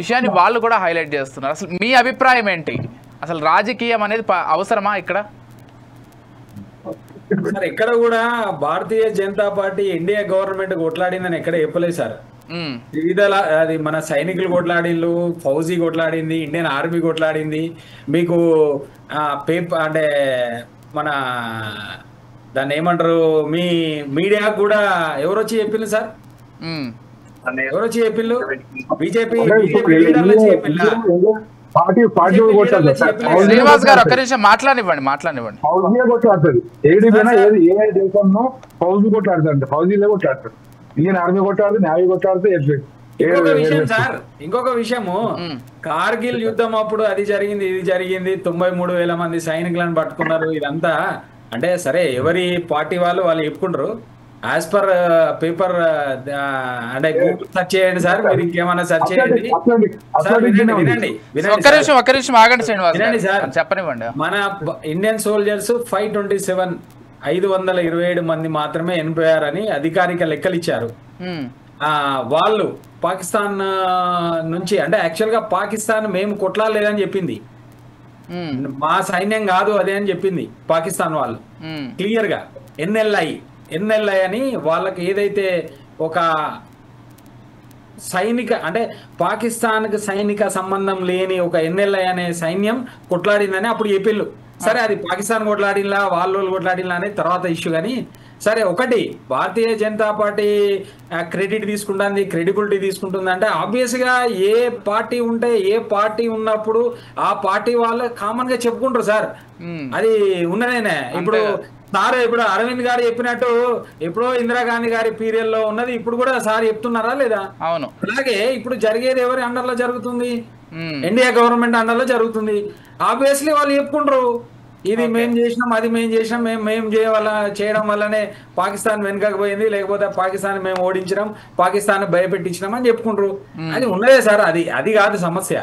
విషయాన్ని వాళ్ళు కూడా హైలైట్ చేస్తున్నారు. అసలు మీ అభిప్రాయం ఏంటి? అసలు రాజకీయం అనేది అవసరమా ఇక్కడ? సార్ ఎక్కడ కూడా Bharatiya Janata party NDA government కొట్లాడిందని ఎక్కడ చెప్పలేదు సార్. వివిధ అది మన సైనికులు కొట్లాడిండ్రు, ఫౌజీ కొట్లాడింది, ఇండియన్ ఆర్మీ కొట్లాడింది. మీకు పేపర్ అంటే మన దాన్ని ఏమంటారు మీ మీడియా కూడా ఎవరు వచ్చి చెప్పిండ్రు సార్? ఎవరు వచ్చి చెప్పిండ్రు? బీజేపీ లీడర్లు వచ్చి చెప్పిండ్రా? శ్రీనివాస్ గారు ఒక్క నిమిషం మాట్లాడివ్వండి. ఫౌజీ కొట్లాడుతుంది, ఏది పోయినా ఏ దేశంలో ఫౌజీ కొట్లాడుతుంది, ఫౌజీలే కొట్లాడుతారు, ఇండియన్ ఆర్మీ కొట్లాడుతుంది, నేవీ కొట్లాడుతుంది. ఇంకొక విషయం సార్, ఇంకొక విషయము, కార్గిల్ యుద్ధం అప్పుడు అది జరిగింది ఇది జరిగింది, 93,000 మంది సైనికులను పట్టుకున్నారు. ఇదంతా అంటే సరే ఎవరి పార్టీ వాళ్ళు చెప్పుకుంటారు. యాజ్ పర్ పేపర్ అంటే గూగుల్ సెర్చ్ చేయండి సార్, మీరు ఇంకేమైనా సెర్చ్ చేయండి. ఒక్క నిమిషం ఆగండి శ్రీనివాస్, వినండి సార్, చెప్పనివ్వండి. మన ఇండియన్ సోల్జర్స్ 527 మంది మాత్రమే చనిపోయారని అధికారిక లెక్కలు ఇచ్చారు. వాళ్ళు పాకిస్తాన్ నుంచి అంటే యాక్చువల్ గా పాకిస్తాన్ మేము కొట్లాడలేదని చెప్పింది, మా సైన్యం కాదు అదే అని చెప్పింది పాకిస్తాన్ వాళ్ళు క్లియర్ గా. ఎన్ఎల్ఐ అని వాళ్ళకి ఏదైతే ఒక సైనిక అంటే పాకిస్తాన్కి సైనిక సంబంధం లేని ఒక ఎన్ఎల్ఐ అనే సైన్యం కొట్లాడిందని అప్పుడు చెప్పిళ్ళు. సరే అది పాకిస్తాన్ కొట్లాడిలా వాళ్ళు కొట్లాడిలా అనేది తర్వాత ఇష్యూ. కానీ సరే ఒకటి భారతీయ జనతా పార్టీ క్రెడిట్ తీసుకుంటుంది, క్రెడిబిలిటీ తీసుకుంటుంది అంటే ఆబ్వియస్ గా ఏ పార్టీ ఉంటే ఏ పార్టీ ఉన్నప్పుడు ఆ పార్టీ వాళ్ళు కామన్ గా చెప్పుకుంటారు సార్, అది ఉన్నదేనే. ఇప్పుడు అరవింద్ గారు చెప్పినట్టు ఎప్పుడో ఇందిరాగాంధీ గారి పీరియడ్ లో ఉన్నది ఇప్పుడు కూడా సార్ చెప్తున్నారా లేదా? అవును. అలాగే ఇప్పుడు జరిగేది ఎవరి అండర్ లో జరుగుతుంది? ఎన్డీఏ గవర్నమెంట్ అండర్ లో జరుగుతుంది. ఆబ్వియస్లీ వాళ్ళు చెప్పుకుంటారు ఇది మేం చేసినాం అది మేం చేసినాం, మేము చేయడం వల్లనే పాకిస్తాన్ వెనుకకు పోయింది, లేకపోతే పాకిస్తాన్ మేము ఓడించినాం, పాకిస్తాన్ భయపెట్టించినాం అని చెప్పుకుంటారు. అది ఉన్నదే సార్, అది కాదు సమస్య,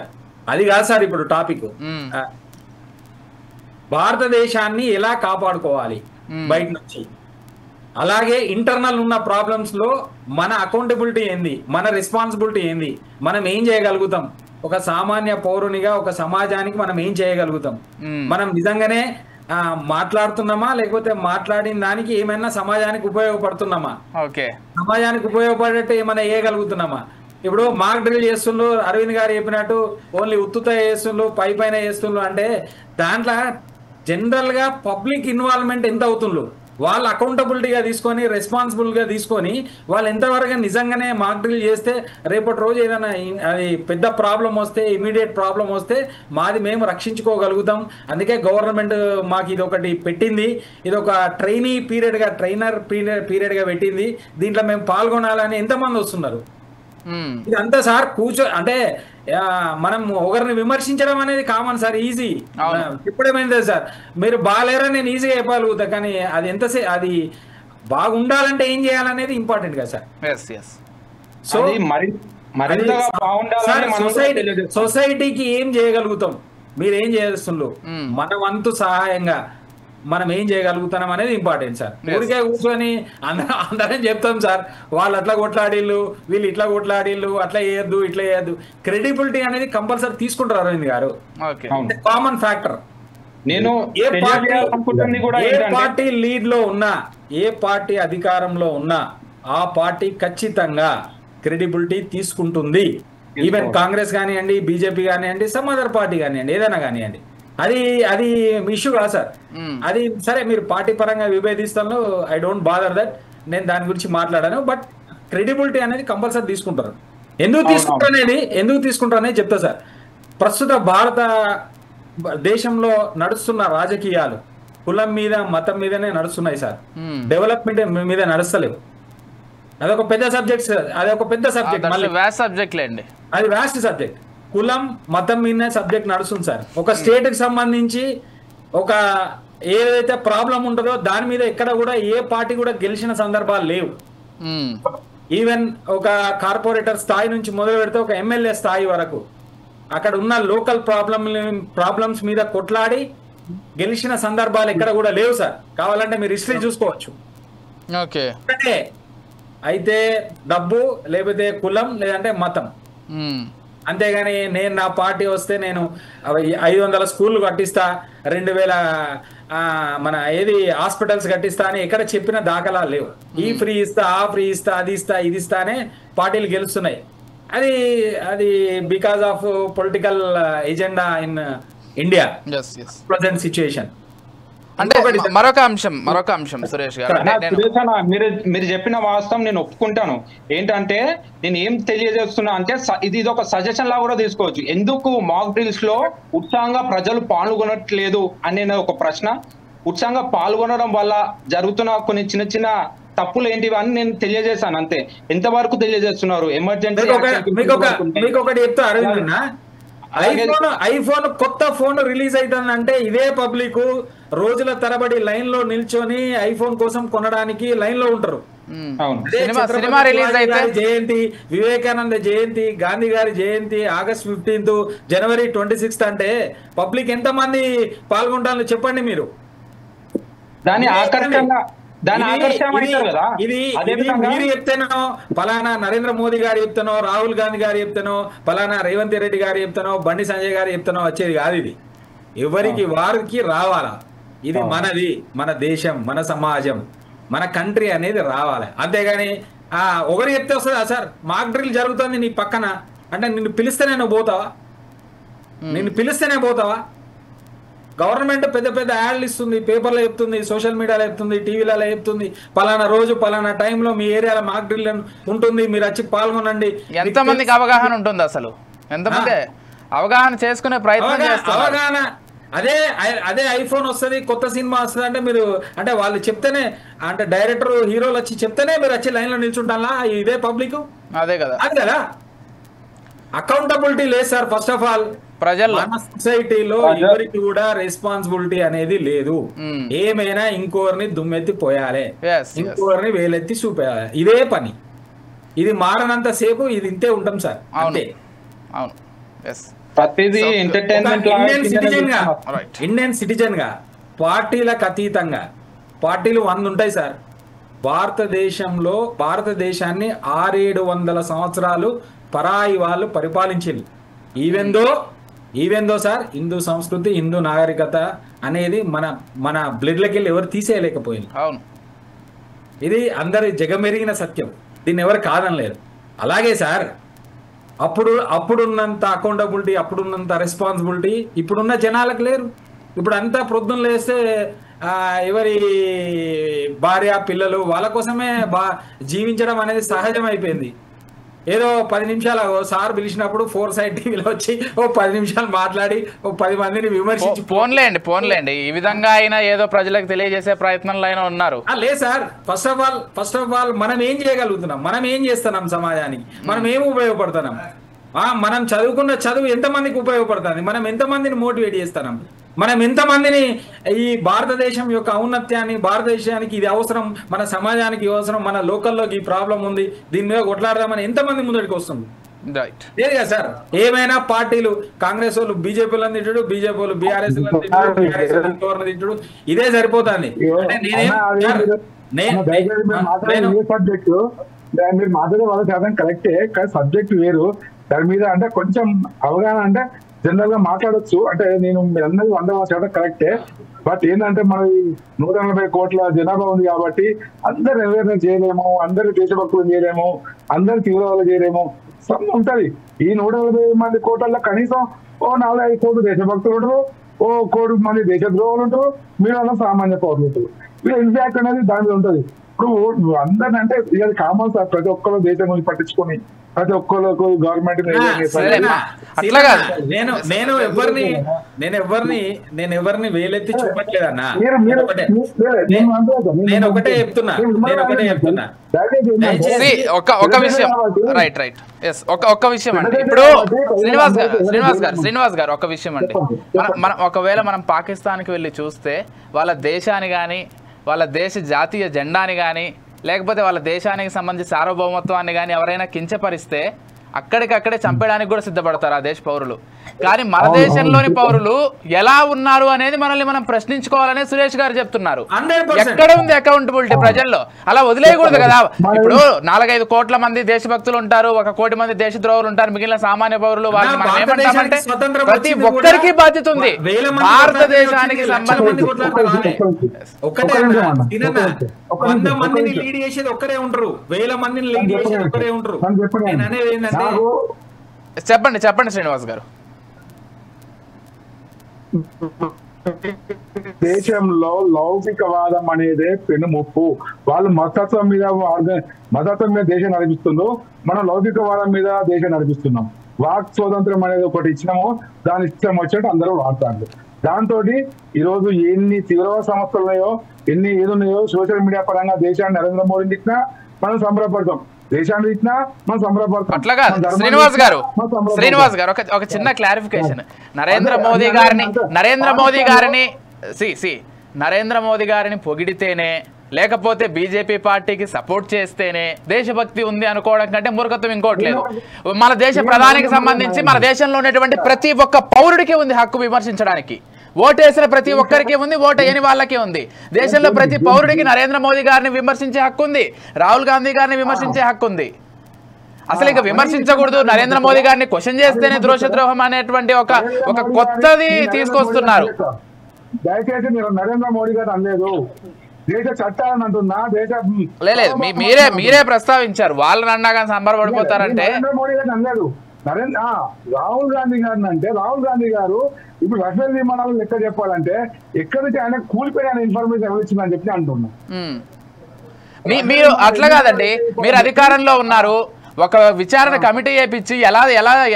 అది కాదు సార్ ఇప్పుడు టాపిక్. భారతదేశాన్ని ఎలా కాపాడుకోవాలి బయట నుంచి, అలాగే ఇంటర్నల్ ఉన్న ప్రాబ్లమ్స్ లో మన అకౌంటబిలిటీ ఏంది, మన రెస్పాన్సిబిలిటీ ఏంది, మనం ఏం చేయగలుగుతాం, ఒక సామాన్య పౌరునిగా ఒక సమాజానికి మనం ఏం చేయగలుగుతాం, మనం నిజంగానే మాట్లాడుతున్నామా లేకపోతే మాట్లాడిన దానికి ఏమైనా సమాజానికి ఉపయోగపడుతున్నామా, సమాజానికి ఉపయోగపడేట్టు ఏమైనా చేయగలుగుతున్నామా? ఇప్పుడు మార్క్ డ్రిల్ చేస్తుండ్రు, అరవింద్ గారు చెప్పినట్టు ఓన్లీ ఉత్తుత చేస్తుండ్రు, పైన చేస్తుండ్రు అంటే దాంట్లో జనరల్ గా పబ్లిక్ ఇన్వాల్వ్మెంట్ ఎంత అవుతుండ్రు, వాళ్ళు అకౌంటబిలిటీగా తీసుకొని రెస్పాన్సిబుల్ గా తీసుకొని వాళ్ళు ఎంతవరకు నిజంగానే మార్క్ డ్రిల్ చేస్తే రేపటి రోజు ఏదైనా అది పెద్ద ప్రాబ్లం వస్తే, ఇమీడియట్ ప్రాబ్లం వస్తే మాది మేము రక్షించుకోగలుగుతాం. అందుకే గవర్నమెంట్ మాకు ఇది ఒకటి పెట్టింది, ఇది ఒక ట్రైనర్ పీరియడ్ గా పెట్టింది, దీంట్లో మేము పాల్గొనాలని ఎంతమంది వస్తున్నారు. ఇదంతా సార్ అంటే మనం ఒకరిని విమర్శించడం అనేది కామన్ సార్, ఈజీ. ఇప్పుడేమైంది సార్, మీరు బాగాలేరని నేను ఈజీగా చెప్పగలుగుతా, కానీ అది అది బాగుండాలంటే ఏం చేయాలనేది ఇంపార్టెంట్ కదా సార్. సో అది మరింతగా బాగుండాలని మనం కూడా తెలియజేస్తాం. సొసైటీకి ఏం చేయగలుగుతాం, మీరు ఏం చేస్తున్నారు, మన వంతు సహాయంగా మనం ఏం చేయగలుగుతున్నాం అనేది ఇంపార్టెంట్ సార్. ఊరికే కూర్చొని అందరం చెప్తాం సార్, వాళ్ళు అట్లా కొట్లాడిల్లు, వీళ్ళు ఇట్లా కొట్లాడిల్లు, అట్లా చేయొద్దు, ఇట్లా చేయొద్దు. క్రెడిబిలిటీ అనేది కంపల్సరీ తీసుకుంటారు అరవింద్ గారు, కామన్ ఫ్యాక్టర్. నేను ఏ ఏంటంటే పార్టీ లీడ్ లో ఉన్నా, ఏ పార్టీ అధికారంలో ఉన్నా ఆ పార్టీ ఖచ్చితంగా క్రెడిబిలిటీ తీసుకుంటుంది. ఈవెన్ కాంగ్రెస్ కానివ్వండి, బీజేపీ కానివ్వండి, సమ్ అదర్ పార్టీ కానివ్వండి, ఏదైనా కానివ్వండి, అది ఇష్యూ కాదు సార్. అది సరే మీరు పార్టీ పరంగా విభేదిస్తాను, ఐ డోంట్ బాదర్ దట్, నేను దాని గురించి మాట్లాడాను. బట్ క్రెడిబిలిటీ అనేది కంపల్సరీ తీసుకుంటారు. ఎందుకు తీసుకుంటారు అనేది చెప్తా సార్. ప్రస్తుత భారత దేశంలో నడుస్తున్న రాజకీయాలు కులం మీద, మతం మీదనే నడుస్తున్నాయి సార్. డెవలప్మెంట్ మీద నడుస్తలేవు. అదొక పెద్ద సబ్జెక్ట్ సార్, అదొక పెద్ద సబ్జెక్ట్, అది వ్యాస్ట్ సబ్జెక్ట్. కులం మతం మీదనే సబ్జెక్ట్ నడుస్తుంది సార్. ఒక స్టేట్ కి సంబంధించి ఒక ఏదైతే ప్రాబ్లం ఉంటుందో దాని మీద ఎక్కడ కూడా ఏ పార్టీ కూడా గెలిచిన సందర్భాలు లేవు. ఈవెన్ ఒక కార్పొరేటర్ స్థాయి నుంచి మొదలు పెడితే ఒక ఎమ్మెల్యే స్థాయి వరకు అక్కడ ఉన్న లోకల్ ప్రాబ్లమ్స్ మీద కొట్లాడి గెలిచిన సందర్భాలు ఎక్కడ కూడా లేవు సార్. కావాలంటే మీరు హిస్టరీ చూసుకోవచ్చు. అయితే డబ్బు, లేకపోతే కులం, లేదంటే మతం, అంతేగాని నేను నా పార్టీ వస్తే నేను 500 స్కూళ్ళు కట్టిస్తా, 2000 మన ఏది హాస్పిటల్స్ కట్టిస్తా అని ఎక్కడ చెప్పిన దాఖలాలు లేవు. ఈ ఫ్రీ ఇస్తా, ఆ ఫ్రీ ఇస్తా, అది ఇస్తా, ఇది ఇస్తా అనే పార్టీలు గెలుస్తున్నాయి. అది because of political agenda in India present situation. అంటే మరొక అంశం సురేష్ గారు, మీరు చెప్పిన వాస్తవం నేను ఒప్పుకుంటాను. ఏంటంటే నేను ఏం తెలియజేస్తున్నా అంటే ఇది ఒక సజెషన్ లా కూడా తీసుకోవచ్చు. ఎందుకు మాక్ డ్రిల్స్ లో ఉత్సాహంగా ప్రజలు పాల్గొనట్లేదు అనే ఒక ప్రశ్న. ఉత్సాహంగా పాల్గొనడం వల్ల జరుగుతున్న కొన్ని చిన్న చిన్న తప్పులు ఏంటివి అని నేను తెలియజేశాను అంతే. ఎంతవరకు తెలియజేస్తున్నారు? ఎమర్జెన్సీ మీకు ఒకటి చెప్తా అరవింద్, ఐఫోన్ కొత్త ఫోన్ రిలీజ్ అవుతుందంటే ఇదే పబ్లిక్ రోజుల తరబడి లైన్ లో నిల్చొని ఐఫోన్ కోసం కొనడానికి లైన్ లో ఉంటారు. జయంతి, వివేకానంద జయంతి, గాంధీ గారి జయంతి ఆగస్ట్ 15, జనవరి 26 అంటే పబ్లిక్ ఎంత మంది పాల్గొంటారో చెప్పండి మీరు. దాని ఆకర్షణ మీరు చెప్తేనో, పలానా నరేంద్ర మోదీ గారు చెప్తానో, రాహుల్ గాంధీ గారు చెప్తానో, పలానా రేవంత్ రెడ్డి గారు చెప్తానో, బండి సంజయ్ గారు చెప్తానో వచ్చేది కాదు. ఇది ఎవరికి వారికి రావాలా. ఇది మనది, మన దేశం, మన సమాజం, మన కంట్రీ అనేది రావాలి. అంతేగాని ఒకరు చెప్తే వస్తుందా సార్? మాక్ డ్రిల్ జరుగుతుంది నీ పక్కన అంటే నిన్ను పిలిస్తేనే నువ్వు పోతావా? గవర్నమెంట్ పెద్ద పెద్ద యాడ్లు ఇస్తుంది, పేపర్లో చెప్తుంది, సోషల్ మీడియాలో చెప్తుంది, టీవీలలో చెప్తుంది, పలానా రోజు పలానా టైంలో మీ ఏరియాలో మాక్ డ్రిల్ ఉంటుంది, మీరు వచ్చి పాల్గొనండి. ఎంతమందికి అవగాహన ఉంటుంది అసలు? ఎంతమంది అవగాహన చేసుకునే ప్రయత్నం చేస్తారు? అవగాహన అదే ఐఫోన్ వస్తుంది, కొత్త సినిమా వస్తుంది అంటే మీరు అంటే వాళ్ళు చెప్తేనే, అంటే డైరెక్టర్ హీరోలు వచ్చి చెప్తేనే మీరు వచ్చి లైన్ లో నిల్చుంటారా? ఇదే పబ్లిక్ అదే కదా. అకౌంటబిలిటీ లేదు సార్. ఫస్ట్ ఆఫ్ ఆల్ మన సొసైటీలో ఎవరికి కూడా రెస్పాన్సిబిలిటీ అనేది లేదు. ఏమైనా ఇంకోరిని దుమ్మెత్తి పోయాలి, ఇంకోరిని వేలెత్తి చూపేయాలి, ఇదే పని. ఇది మారనంత సేపు ఇది ఇంతే ఉంటాం సార్. అంతే. ఇండియన్ సిటిజన్ గా పార్టీలకు అతీతంగా, పార్టీలు 100 ఉంటాయి సార్. భారతదేశాన్ని 600-700 సంవత్సరాలు పరాయి వాళ్ళు పరిపాలించింది. ఈవెందో సార్ హిందూ సంస్కృతి, హిందూ నాగరికత అనేది మన బ్లడ్లకి వెళ్ళి ఎవరు తీసేయలేకపోయింది. అవును, ఇది అందరి జగమెరిగిన సత్యం, దీన్ని ఎవరు కాదనలేరు. అలాగే సార్ అప్పుడున్నంత అకౌంటబిలిటీ, అప్పుడున్నంత రెస్పాన్సిబిలిటీ ఇప్పుడున్న జనాలకు లేరు. ఇప్పుడు అంతా ప్రొద్దున లేస్తే ఎవరి భార్య పిల్లలు వాళ్ళ కోసమే జీవించడం అనేది సహజం అయిపోయింది. ఏదో 10 నిమిషాలు సార్ పిలిచినప్పుడు 4 సైడ్ టీవీలో వచ్చి 10 నిమిషాలు మాట్లాడి 10 మందిని విమర్శించి పోన్లేండి ఈ విధంగా అయినా ఏదో ప్రజలకు తెలియజేసే ప్రయత్నంలో అయినా ఉన్నారు. లేదు సార్, ఫస్ట్ ఆఫ్ ఆల్ మనం ఏం చేయగలుగుతున్నాం, మనం ఏం చేస్తున్నాం సమాజానికి, మనం ఏం ఉపయోగపడుతున్నాం, మనం చదువుకున్న చదువు ఎంతమందికి ఉపయోగపడుతుంది, మనం ఎంతమందిని మోటివేట్ చేస్తున్నాం, మనం ఎంతమందిని ఈ భారతదేశం యొక్క ఔన్నత్యాన్ని, భారతదేశానికి ఇది అవసరం, మన సమాజానికి అవసరం, మన లోకల్లోకి ఈ ప్రాబ్లం ఉంది, దీని మీద కొట్లాడదామని ఎంతమంది ముందడికి వస్తుంది? రైట్. లేదు కదా సార్. ఏమైనా పార్టీలు, కాంగ్రెస్ వాళ్ళు బీజేపీలను తిట్టుడు, బీజేపీ వాళ్ళు బీఆర్ఎస్ తిట్టుడు, తిట్టుడు, ఇదే సరిపోతుంది. అంటే సబ్జెక్టు మీరు మాట్లాడే వాళ్ళ శాతం కరెక్టే, కానీ సబ్జెక్ట్ వేరు. దాని మీద అంటే కొంచెం అవగాహన అంటే జనరల్ గా మాట్లాడొచ్చు. అంటే నేను మీరు అన్నది 100% కరెక్టే. బట్ ఏంటంటే మన 140 కోట్ల జనాభా ఉంది కాబట్టి అందరు అవేర్నెస్ చేయలేము, అందరు దేశభక్తులు చేయలేము, అందరు తీవ్రవాదులు చేయలేము. సమ్ ఉంటది. ఈ 140 మంది కోట్లలో కనీసం ఓ 4-5 కోట్లు దేశభక్తులు ఉంటారు, ఓ 1 కోటి మంది దేశద్రోహులు ఉంటారు, మీరు సామాన్య పౌరులు ఉంటారు. వీళ్ళు ఇన్ఫాక్ట్ అనేది దాని మీద ఉంటది. ఇప్పుడు అందరిని అంటే ఇది కామన్ సార్, ప్రతి ఒక్కరు దేశం గురించి పట్టించుకొని ప్రతి ఒక్కరికి గవర్నమెంట్ అట్లా కాదు. నేను ఎవరిని వేలెత్తి చూపట్లేదన్నా. నేను ఒకటే చెప్తున్నా. ఒక విషయం రైట్ రైట్ ఎస్ ఒక విషయం అంటే ఇప్పుడు శ్రీనివాస్ గారు ఒక విషయం అంటే మనం ఒకవేళ మనం పాకిస్తాన్కి వెళ్ళి చూస్తే వాళ్ళ దేశాన్ని కానీ, వాళ్ళ దేశ జాతీయ జెండాని కానీ, లేకపోతే వాళ్ళ దేశానికి సంబంధించి సార్వభౌమత్వాన్ని కానీ ఎవరైనా కించపరిస్తే అక్కడికక్కడే చంపేయడానికి కూడా సిద్ధపడతారు ఆ దేశ పౌరులు. కానీ మన దేశంలోని పౌరులు ఎలా ఉన్నారు అనేది మనల్ని మనం ప్రశ్నించుకోవాలనే సురేష్ గారు చెప్తున్నారు. ఎక్కడ ఉంది అకౌంటబిలిటీ ప్రజల్లో? అలా వదిలేయకూడదు కదా. ఇప్పుడు 4-5 కోట్ల మంది దేశభక్తులు ఉంటారు, 1 కోటి మంది దేశద్రోహులు ఉంటారు, మిగిలిన సామాన్య పౌరులు. వాళ్ళని మనం ఏమంటామంటే ప్రతి ఒక్కరికి బాధ్యత ఉంది. భారతదేశానికి సంబంధించి 100 మందిని లీడ్ చేసేది ఒక్కరే ఉంటారు, 1000 మందిని లీడ్ చేసేది ఒక్కరే ఉంటారు. చెప్పండి శ్రీనివాస్ గారు. దేశంలో లౌకికవాదం అనేదే పెనుముప్పు. వాళ్ళు మతత్వం మీద దేశం నడిపిస్తుందో, మనం లౌకికవాదం మీద దేశం నడిపిస్తున్నాం. వాక్ స్వాతంత్రం అనేది ఒకటి ఇచ్చినామో దాని ఇష్టం వచ్చినట్టు అందరూ వాడతారు. దాంతో ఈరోజు ఎన్ని తీవ్రవాద సమస్యలు ఉన్నాయో, ఎన్ని ఏదున్నాయో, సోషల్ మీడియా పరంగా దేశాన్ని నరేంద్ర మోడీ తిట్టినా మనం సంబరపడతాం, దేశాన్ని తిట్టినా మనం సంబరపడతాం. అట్లా కాదు శ్రీనివాస్ గారు ఒక చిన్న క్లారిఫికేషన్. నరేంద్ర మోదీ గారిని పొగిడితేనే, లేకపోతే బీజేపీ పార్టీకి సపోర్ట్ చేస్తేనే దేశభక్తి ఉంది అనుకోవడం కంటే మూర్ఖత్వం ఇంకోట్లేదు. మన దేశ ప్రధానికి సంబంధించి మన దేశంలో ఉన్నటువంటి ప్రతి ఒక్క పౌరుడికి ఉంది హక్కు విమర్శించడానికి. ఓటేసిన ప్రతి ఒక్కరికి ఉంది, ఓటు వేయని వాళ్ళకి ఉంది. దేశంలో ప్రతి పౌరుడికి నరేంద్ర మోదీ గారిని విమర్శించే హక్కు ఉంది, రాహుల్ గాంధీ గారిని విమర్శించే హక్కు ఉంది. అసలు ఇక విమర్శించకూడదు, నరేంద్ర మోదీ గారిని క్వశ్చన్ చేస్తేనే దేశద్రోహం అనేటువంటి ఒక కొత్తది తీసుకొస్తున్నారు. దయచేసి మీరు నరేంద్ర మోడీ గారు అనలేదు, దేశ చట్టాలను అంటున్నా. లేదు మీరే ప్రస్తావించారు. వాళ్ళని అన్నా కానీ సంబరపడిపోతారంటే నరేంద్ర మోడీ గారిని అనలేదు. రాహుల్ గాంధీ గారిని అంటే, రాహుల్ గాంధీ గారు ఇప్పుడు రఫేల్ విమానాలు లెక్క చెప్పాలంటే ఎక్కడి నుంచి ఆయన కూలిపోయిన ఇన్ఫర్మేషన్ ఎవరు ఇచ్చిందని చెప్పి అంటున్నాం. మీరు అట్లా కాదండి, మీరు అధికారంలో ఉన్నారు, ఒక విచారణ కమిటీ చేపించి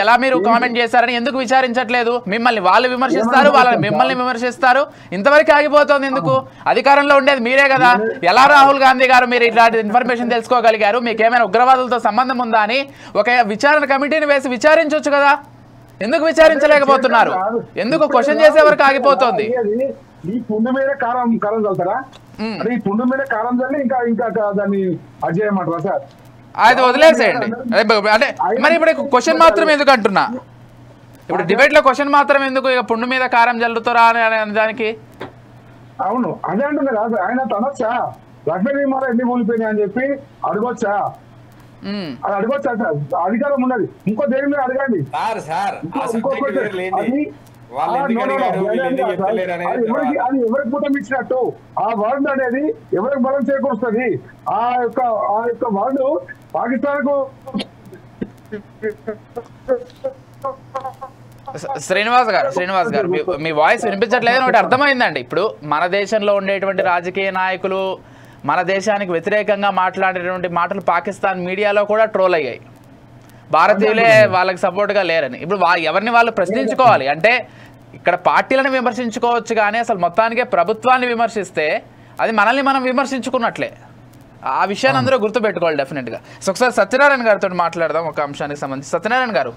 ఎలా మీరు కామెంట్ చేశారని ఎందుకు విచారించట్లేదు? మిమ్మల్ని వాళ్ళు విమర్శిస్తారు, వాళ్ళని మిమ్మల్ని విమర్శిస్తారు, ఇంతవరకు ఆగిపోతుంది ఎందుకు? అధికారంలో ఉండేది మీరే కదా. ఎలా రాహుల్ గాంధీ గారు మీరు ఇట్లాంటి ఇన్ఫర్మేషన్ తెలుసుకోగలిగారు? మీకు ఏమైనా ఉగ్రవాదులతో సంబంధం ఉందా అని ఒక విచారణ కమిటీని వేసి విచారించవచ్చు కదా. ఎందుకు విచారించలేకపోతున్నారు? ఎందుకు క్వశ్చన్ చేసే వరకు ఆగిపోతుంది? ఈ పుండు మీద కారం చల్లుతారా? ఈ పుండు మీద కారం చల్లి ఇంకా దాన్ని అజేయమంటారా సార్? అది వదిలేసేయండి. అంటే మరి ఇప్పుడు క్వశ్చన్ మాత్రం ఎందుకు అంటున్నా? ఇప్పుడు డిబేట్ లో క్వశ్చన్ మాత్రం ఎందుకు? ఇక పుండు మీద కారం చల్లుతారా అనే దానికి అవును అదే అంటుంది కాదు. ఆయన తనొచ్చా రఫేల్ విమానాలు ఎన్ని కూలిపోయినాయి అని చెప్పి అడగొచ్చా? అది అడగొచ్చా సార్? అధికారం ఉన్నది. ఇంకో దేని మీద అడగండి. అది ఎవరికి పుట్టం ఇచ్చినట్టు ఆ వర్డ్ అనేది ఎవరికి బలం చేకూరుస్తుంది? ఆ యొక్క వర్డ్ పాకిస్తాన్ కు. శ్రీనివాస్ గారు మీ వాయిస్ వినిపించట్లేదు, ఒకటి అర్థమైందండి. ఇప్పుడు మన దేశంలో ఉండేటువంటి రాజకీయ నాయకులు మన దేశానికి వ్యతిరేకంగా మాట్లాడేటువంటి మాటలు పాకిస్తాన్ మీడియాలో కూడా ట్రోల్ అయ్యాయి. భారతీయులే వాళ్ళకి సపోర్ట్గా లేరని. ఇప్పుడు ఎవరిని వాళ్ళు ప్రశ్నించుకోవాలి. అంటే ఇక్కడ పార్టీలను విమర్శించుకోవచ్చు, కానీ అసలు మొత్తానికే ప్రభుత్వాన్ని విమర్శిస్తే అది మనల్ని మనం విమర్శించుకున్నట్లే. ఆ విషయాన్ని అందరూ గుర్తుపెట్టుకోవాలి డెఫినెట్గా. సో ఒకసారి సత్యనారాయణ గారితో మాట్లాడదాం ఒక అంశానికి సంబంధించి. సత్యనారాయణ గారు,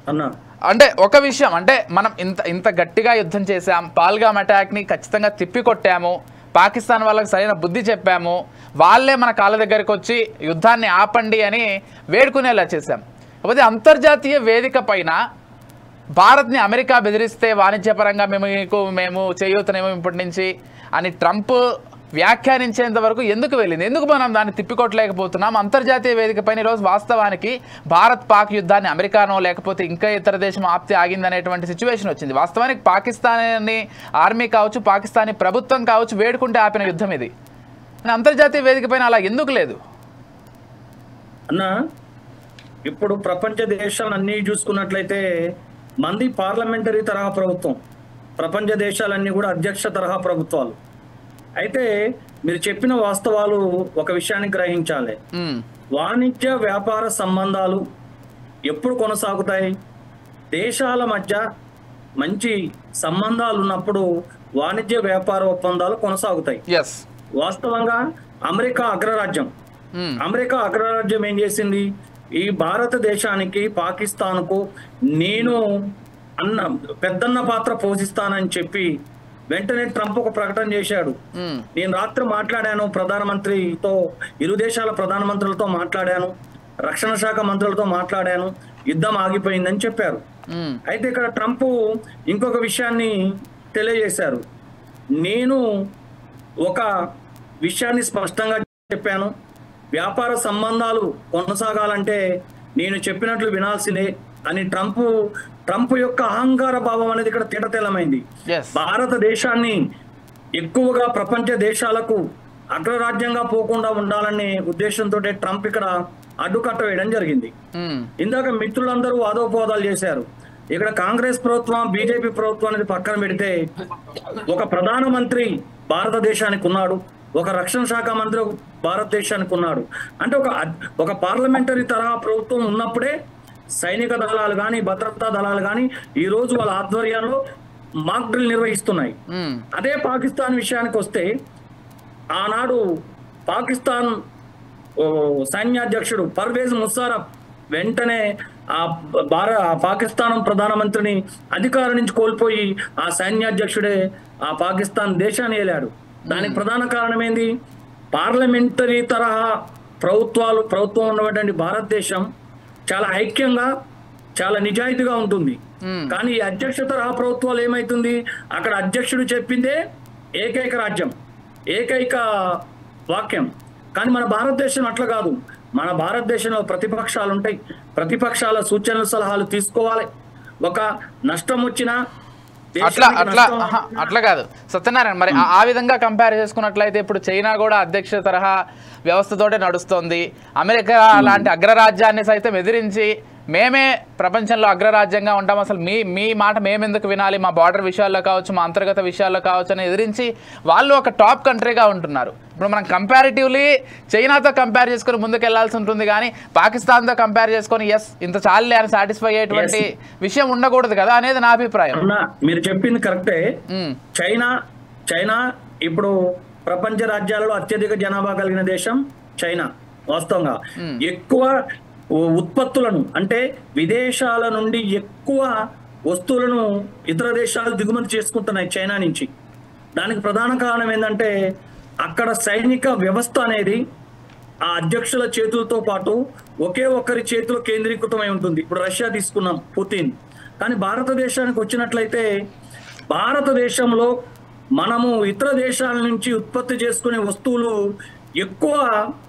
అన్నా అంటే ఒక విషయం అంటే మనం ఇంత గట్టిగా యుద్ధం చేశాం, పాల్గామ్ అటాక్ని ఖచ్చితంగా తిప్పికొట్టాము, పాకిస్తాన్ వాళ్ళకి సరైన బుద్ధి చెప్పాము, వాళ్ళే మన కాళ్ళ దగ్గరికి వచ్చి యుద్ధాన్ని ఆపండి అని వేడుకునేలా చేశాం. కాకపోతే అంతర్జాతీయ వేదిక పైన భారత్ని అమెరికా బెదిరిస్తే వాణిజ్యపరంగా మేము చేయూతనేమో ఇప్పటి నుంచి అని ట్రంప్ వ్యాఖ్యానించేంత వరకు ఎందుకు వెళ్ళింది? ఎందుకు మనం దాన్ని తిప్పికొట్టలేకపోతున్నాం? అంతర్జాతీయ వేదిక పైన ఈరోజు వాస్తవానికి భారత్ పాక్ యుద్ధాన్ని అమెరికానో లేకపోతే ఇంకా ఇతర దేశం ఆప్తి ఆగిందనేటువంటి సిచ్యువేషన్ వచ్చింది. వాస్తవానికి పాకిస్తానీ ఆర్మీ కావచ్చు, పాకిస్తానీ ప్రభుత్వం కావచ్చు వేడుకుంటే ఆపిన యుద్ధం ఇది. అంతర్జాతీయ వేదిక పైన అలా ఎందుకు లేదు అన్నా? ఇప్పుడు ప్రపంచ దేశాలన్నీ చూసుకున్నట్లయితే మంది పార్లమెంటరీ తరహా ప్రభుత్వం, ప్రపంచ దేశాలన్నీ కూడా అధ్యక్ష తరహా ప్రభుత్వాలు. అయితే మీరు చెప్పిన వాస్తవాలు ఒక విషయాన్ని గ్రహించాలి. వాణిజ్య వ్యాపార సంబంధాలు ఎప్పుడు కొనసాగుతాయి? దేశాల మధ్య మంచి సంబంధాలు ఉన్నప్పుడు వాణిజ్య వ్యాపార ఒప్పందాలు కొనసాగుతాయి. వాస్తవంగా అమెరికా అగ్రరాజ్యం ఏం చేసింది? ఈ భారతదేశానికి పాకిస్తాన్కు నేను పెద్దన్న పాత్ర పోషిస్తానని చెప్పి వెంటనే ట్రంప్ ఒక ప్రకటన చేశాడు. నేను రాత్రి మాట్లాడాను ప్రధానమంత్రితో, ఇరు దేశాల ప్రధానమంత్రులతో మాట్లాడాను, రక్షణ శాఖ మంత్రులతో మాట్లాడాను, యుద్ధం ఆగిపోయిందని చెప్పారు. అయితే ఇక్కడ ట్రంప్ ఇంకొక విషయాన్ని తెలియజేశారు. నేను ఒక విషయాన్ని స్పష్టంగా చెప్పాను, వ్యాపార సంబంధాలు కొనసాగాలంటే నేను చెప్పినట్లు వినాల్సిందే అని ట్రంప్ యొక్క అహంకార భావం అనేది ఇక్కడ తేటతెల్లమైంది. భారతదేశాన్ని ఎక్కువగా ప్రపంచ దేశాలకు అగ్రరాజ్యంగా పోకుండా ఉండాలనే ఉద్దేశంతో ట్రంప్ ఇక్కడ అడ్డుకట్ట వేయడం జరిగింది. ఇందాక మిత్రులందరూ వాదోపవాదాలు చేశారు. ఇక్కడ కాంగ్రెస్ ప్రభుత్వం, బీజేపీ ప్రభుత్వం అనేది పక్కన పెడితే ఒక ప్రధానమంత్రి భారతదేశానికి ఉన్నాడు, ఒక రక్షణ శాఖ మంత్రి భారతదేశానికి ఉన్నాడు. అంటే ఒక పార్లమెంటరీ తరహా ప్రభుత్వం ఉన్నప్పుడే సైనిక దళాలు కానీ, భద్రతా దళాలు కానీ ఈ రోజు వాళ్ళ ఆధ్వర్యంలో మాక్ డ్రిల్ నిర్వహిస్తున్నాయి. అదే పాకిస్తాన్ విషయానికి వస్తే, ఆనాడు పాకిస్తాన్ సైన్యాధ్యక్షుడు పర్వేజ్ ముషర్రఫ్ వెంటనే పాకిస్తాన్ ప్రధానమంత్రిని అధికారం నుంచి కోల్పోయి ఆ సైన్యాధ్యక్షుడే ఆ పాకిస్తాన్ దేశాన్ని ఏలాడు. దానికి ప్రధాన కారణం ఏంది? పార్లమెంటరీ తరహా ప్రభుత్వం ఉన్నటువంటి భారతదేశం చాలా ఐక్యంగా, చాలా నిజాయితీగా ఉంటుంది. కానీ ఈ అధ్యక్ష తరహా ప్రభుత్వాలు ఏమైతుంది? అక్కడ అధ్యక్షుడు చెప్పిందే ఏకైక రాజ్యం, ఏకైక వాక్యం. కానీ మన భారతదేశం అట్లా కాదు. మన భారతదేశంలో ప్రతిపక్షాలు ఉంటాయి, ప్రతిపక్షాల సూచనలు సలహాలు తీసుకోవాలి. ఒక నష్టం వచ్చినా అట్లా కాదు సత్యనారాయణ. మరి ఆ విధంగా కంపేర్ చేసుకున్నట్లయితే ఇప్పుడు చైనా కూడా అధ్యక్ష తరహా వ్యవస్థతోటే నడుస్తోంది. అమెరికా లాంటి అగ్రరాజ్యాన్ని సైతం ఎదిరించి మేమే ప్రపంచంలో అగ్రరాజ్యంగా ఉంటాం, అసలు మీ మాట మేమెందుకు వినాలి, మా బార్డర్ విషయాల్లో కావచ్చు, మా అంతర్గత విషయాల్లో కావచ్చు అని ఎదిరించి వాళ్ళు ఒక టాప్ కంట్రీగా ఉంటున్నారు. ఇప్పుడు మనం కంపారిటివ్లీ చైనాతో కంపేర్ చేసుకుని ముందుకెళ్లాల్సి ఉంటుంది, కానీ పాకిస్తాన్తో కంపేర్ చేసుకొని ఇంత చాలే అని సాటిస్ఫై అయ్యేటువంటి విషయం ఉండకూడదు కదా అనేది నా అభిప్రాయం. మీరు చెప్పింది కరెక్టే. చైనా ఇప్పుడు ప్రపంచ రాజ్యాలలో అత్యధిక జనాభా కలిగిన దేశం చైనా. వాస్తవంగా ఎక్కువ ఉత్పత్తులను, అంటే విదేశాల నుండి ఎక్కువ వస్తువులను ఇతర దేశాలు దిగుమతి చేసుకుంటున్నాయి చైనా నుంచి. దానికి ప్రధాన కారణం ఏంటంటే అక్కడ సైనిక వ్యవస్థ అనేది ఆ అధ్యక్షుల చేతులతో పాటు ఒకే ఒక్కరి చేతిలో కేంద్రీకృతమై ఉంటుంది. ఇప్పుడు రష్యా తీసుకున్నాం, పుతిన్. కానీ భారతదేశానికి వచ్చినట్లయితే భారతదేశంలో మనము ఇతర దేశాల నుంచి ఉత్పత్తి చేసుకునే వస్తువులు ఎక్కువ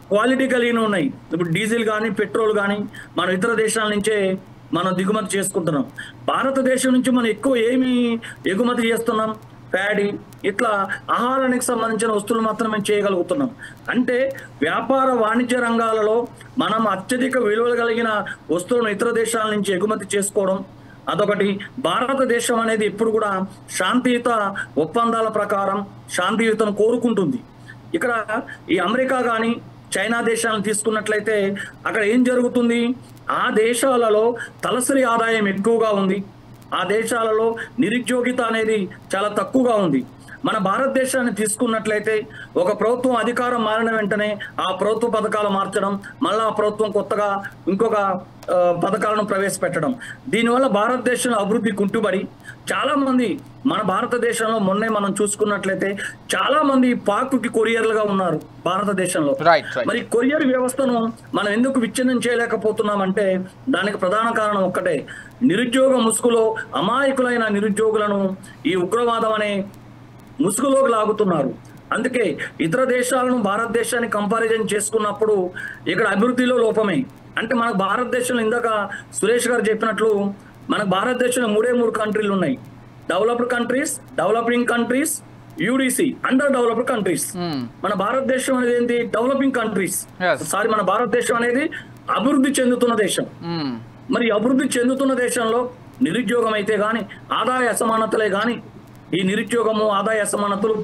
క్వాలిటీ కలిగిన ఉన్నాయి. ఇప్పుడు డీజిల్ కానీ, పెట్రోల్ కానీ మనం ఇతర దేశాల నుంచే మనం దిగుమతి చేసుకుంటున్నాం. భారతదేశం నుంచి మనం ఎక్కువ ఏమి ఎగుమతి చేస్తున్నాం? ప్యాడీ, ఇట్లా ఆహారానికి సంబంధించిన వస్తువులు మాత్రమే చేయగలుగుతున్నాం. అంటే వ్యాపార వాణిజ్య రంగాలలో మనం అత్యధిక విలువలు కలిగిన వస్తువులను ఇతర దేశాల నుంచి ఎగుమతి చేసుకోవడం అదొకటి. భారతదేశం అనేది ఎప్పుడు కూడా శాంతియుత ఒప్పందాల ప్రకారం శాంతియుతను కోరుకుంటుంది. ఇక్కడ ఈ అమెరికా కానీ చైనా దేశాలను తీసుకున్నట్లయితే అక్కడ ఏం జరుగుతుంది? ఆ దేశాలలో తలసరి ఆదాయం ఎక్కువగా ఉంది, ఆ దేశాలలో నిరుద్యోగిత అనేది చాలా తక్కువగా ఉంది. మన భారతదేశాన్ని తీసుకున్నట్లయితే ఒక ప్రభుత్వం అధికారం మారిన వెంటనే ఆ ప్రభుత్వ పథకాలు మార్చడం, మళ్ళా ఆ ప్రభుత్వం కొత్తగా ఇంకొక పథకాలను ప్రవేశపెట్టడం, దీనివల్ల భారతదేశంలో అభివృద్ధి కుంటుబడి చాలా మంది మన భారతదేశంలో మొన్నే మనం చూసుకున్నట్లయితే చాలా మంది పాక్కి కొరియర్లుగా ఉన్నారు భారతదేశంలో. మరి కొరియర్ వ్యవస్థను మనం ఎందుకు విచ్ఛిన్నం చేయలేకపోతున్నామంటే దానికి ప్రధాన కారణం ఒక్కటే, నిరుద్యోగ ముసుగులో అమాయకులైన నిరుద్యోగులను ఈ ఉగ్రవాదం అనే ముసుగులోకి లాగుతున్నారు. అందుకే ఇతర దేశాలను భారతదేశాన్ని కంపారిజన్ చేసుకున్నప్పుడు ఇక్కడ అభివృద్ధిలో లోపమే. అంటే మనకు భారతదేశంలో ఇందాక సురేష్ గారు చెప్పినట్లు మనకు భారతదేశంలో 3 కంట్రీలు ఉన్నాయి. Developed countries, developing countries, UDC, under developed countries. మన భారతదేశం అనేది ఏంటి? Developing countries. మన భారతదేశం అనేది అభివృద్ధి చెందుతున్న దేశం. మరి అభివృద్ధి చెందుతున్న దేశంలో నిరుద్యోగం అయితే గాని, ఆదాయ అసమానతలే గాని, ఈ నిరుద్యోగము, ఆదాయ అసమానతలు,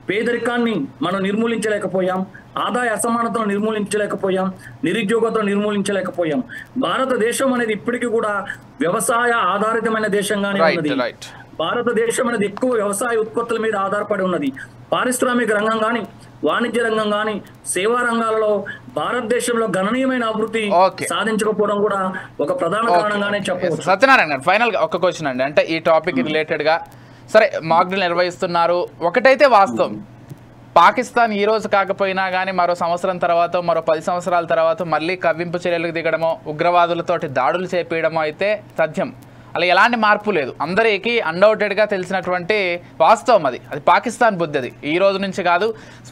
పేదరికాన్ని మనం నిర్మూలించలేకపోయాం, ఆదాయ అసమానతను నిర్మూలించలేకపోయాం, నిరుద్యోగతను నిర్మూలించలేకపోయాం. భారతదేశం అనేది ఇప్పటికీ కూడా వ్యవసాయ ఆధారితమైన దేశంగానే ఉన్నది. భారతదేశం అనేది ఎక్కువ వ్యవసాయ ఉత్పత్తుల మీద ఆధారపడి ఉన్నది. పారిశ్రామిక రంగం కానీ, వాణిజ్య రంగం కానీ, సేవా రంగాలలో భారతదేశంలో గణనీయమైన అభివృద్ధి సాధించకపోవడం కూడా ఒక ప్రధాన కారణంగానే చెప్పవచ్చు. సత్యనారాయణ గారు, ఫైనల్ గా ఒక క్వశ్చన్ అండి. అంటే ఈ టాపిక్ రిలేటెడ్ గా సరే మాక్ డ్రిల్ నిర్వహిస్తున్నారు, ఒకటైతే వాస్తవం, పాకిస్తాన్ ఈ రోజు కాకపోయినా కానీ మరో సంవత్సరం తర్వాత, మరో 10 సంవత్సరాల తర్వాత మళ్ళీ కవ్వింపు చర్యలకు దిగడమో, ఉగ్రవాదులతోటి దాడులు చేపేయడమో అయితే తథ్యం. అలా ఎలాంటి మార్పు లేదు, అందరికీ అన్డౌటెడ్గా తెలిసినటువంటి వాస్తవం అది. అది పాకిస్తాన్ బుద్ధి. అది ఈ రోజు నుంచి కాదు,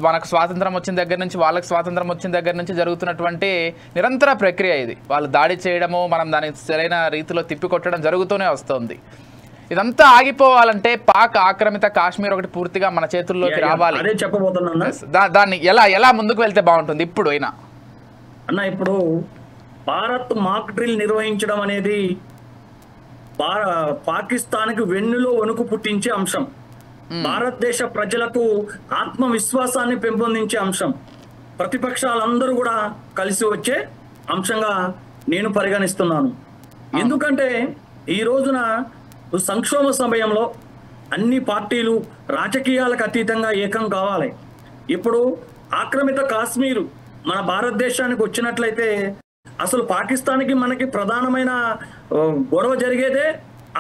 మనకు స్వాతంత్రం వచ్చిన దగ్గర నుంచి, వాళ్ళకి స్వాతంత్రం వచ్చిన దగ్గర నుంచి జరుగుతున్నటువంటి నిరంతర ప్రక్రియ ఇది. వాళ్ళు దాడి చేయడము, మనం దాన్ని సరైన రీతిలో తిప్పికొట్టడం జరుగుతూనే వస్తుంది. ఇదంతా ఆగిపోవాలంటే పాక్ ఆక్రమిత కాశ్మీర్ ఒకటి పూర్తిగా మన చేతుల్లోకి రావాలి. అదే చెప్పబోతున్నా. దాన్ని ఎలా ముందుకు వెళ్తే బాగుంటుంది ఇప్పుడు అయినా అన్న? ఇప్పుడు భారత్ మాక్ డ్రిల్ నిర్వహించడం అనేది పాకిస్తాన్కి వెన్నులో వణుకు పుట్టించే అంశం, భారతదేశ ప్రజలకు ఆత్మవిశ్వాసాన్ని పెంపొందించే అంశం, ప్రతిపక్షాలందరూ కూడా కలిసి వచ్చే అంశంగా నేను పరిగణిస్తున్నాను. ఎందుకంటే ఈ రోజున సంక్షోభ సమయంలో అన్ని పార్టీలు రాజకీయాలకు అతీతంగా ఏకం కావాలి. ఇప్పుడు ఆక్రమిత కాశ్మీరు మన భారతదేశానికి వచ్చినట్లయితే అసలు పాకిస్తాన్కి మనకి ప్రధానమైన గొడవ జరిగేదే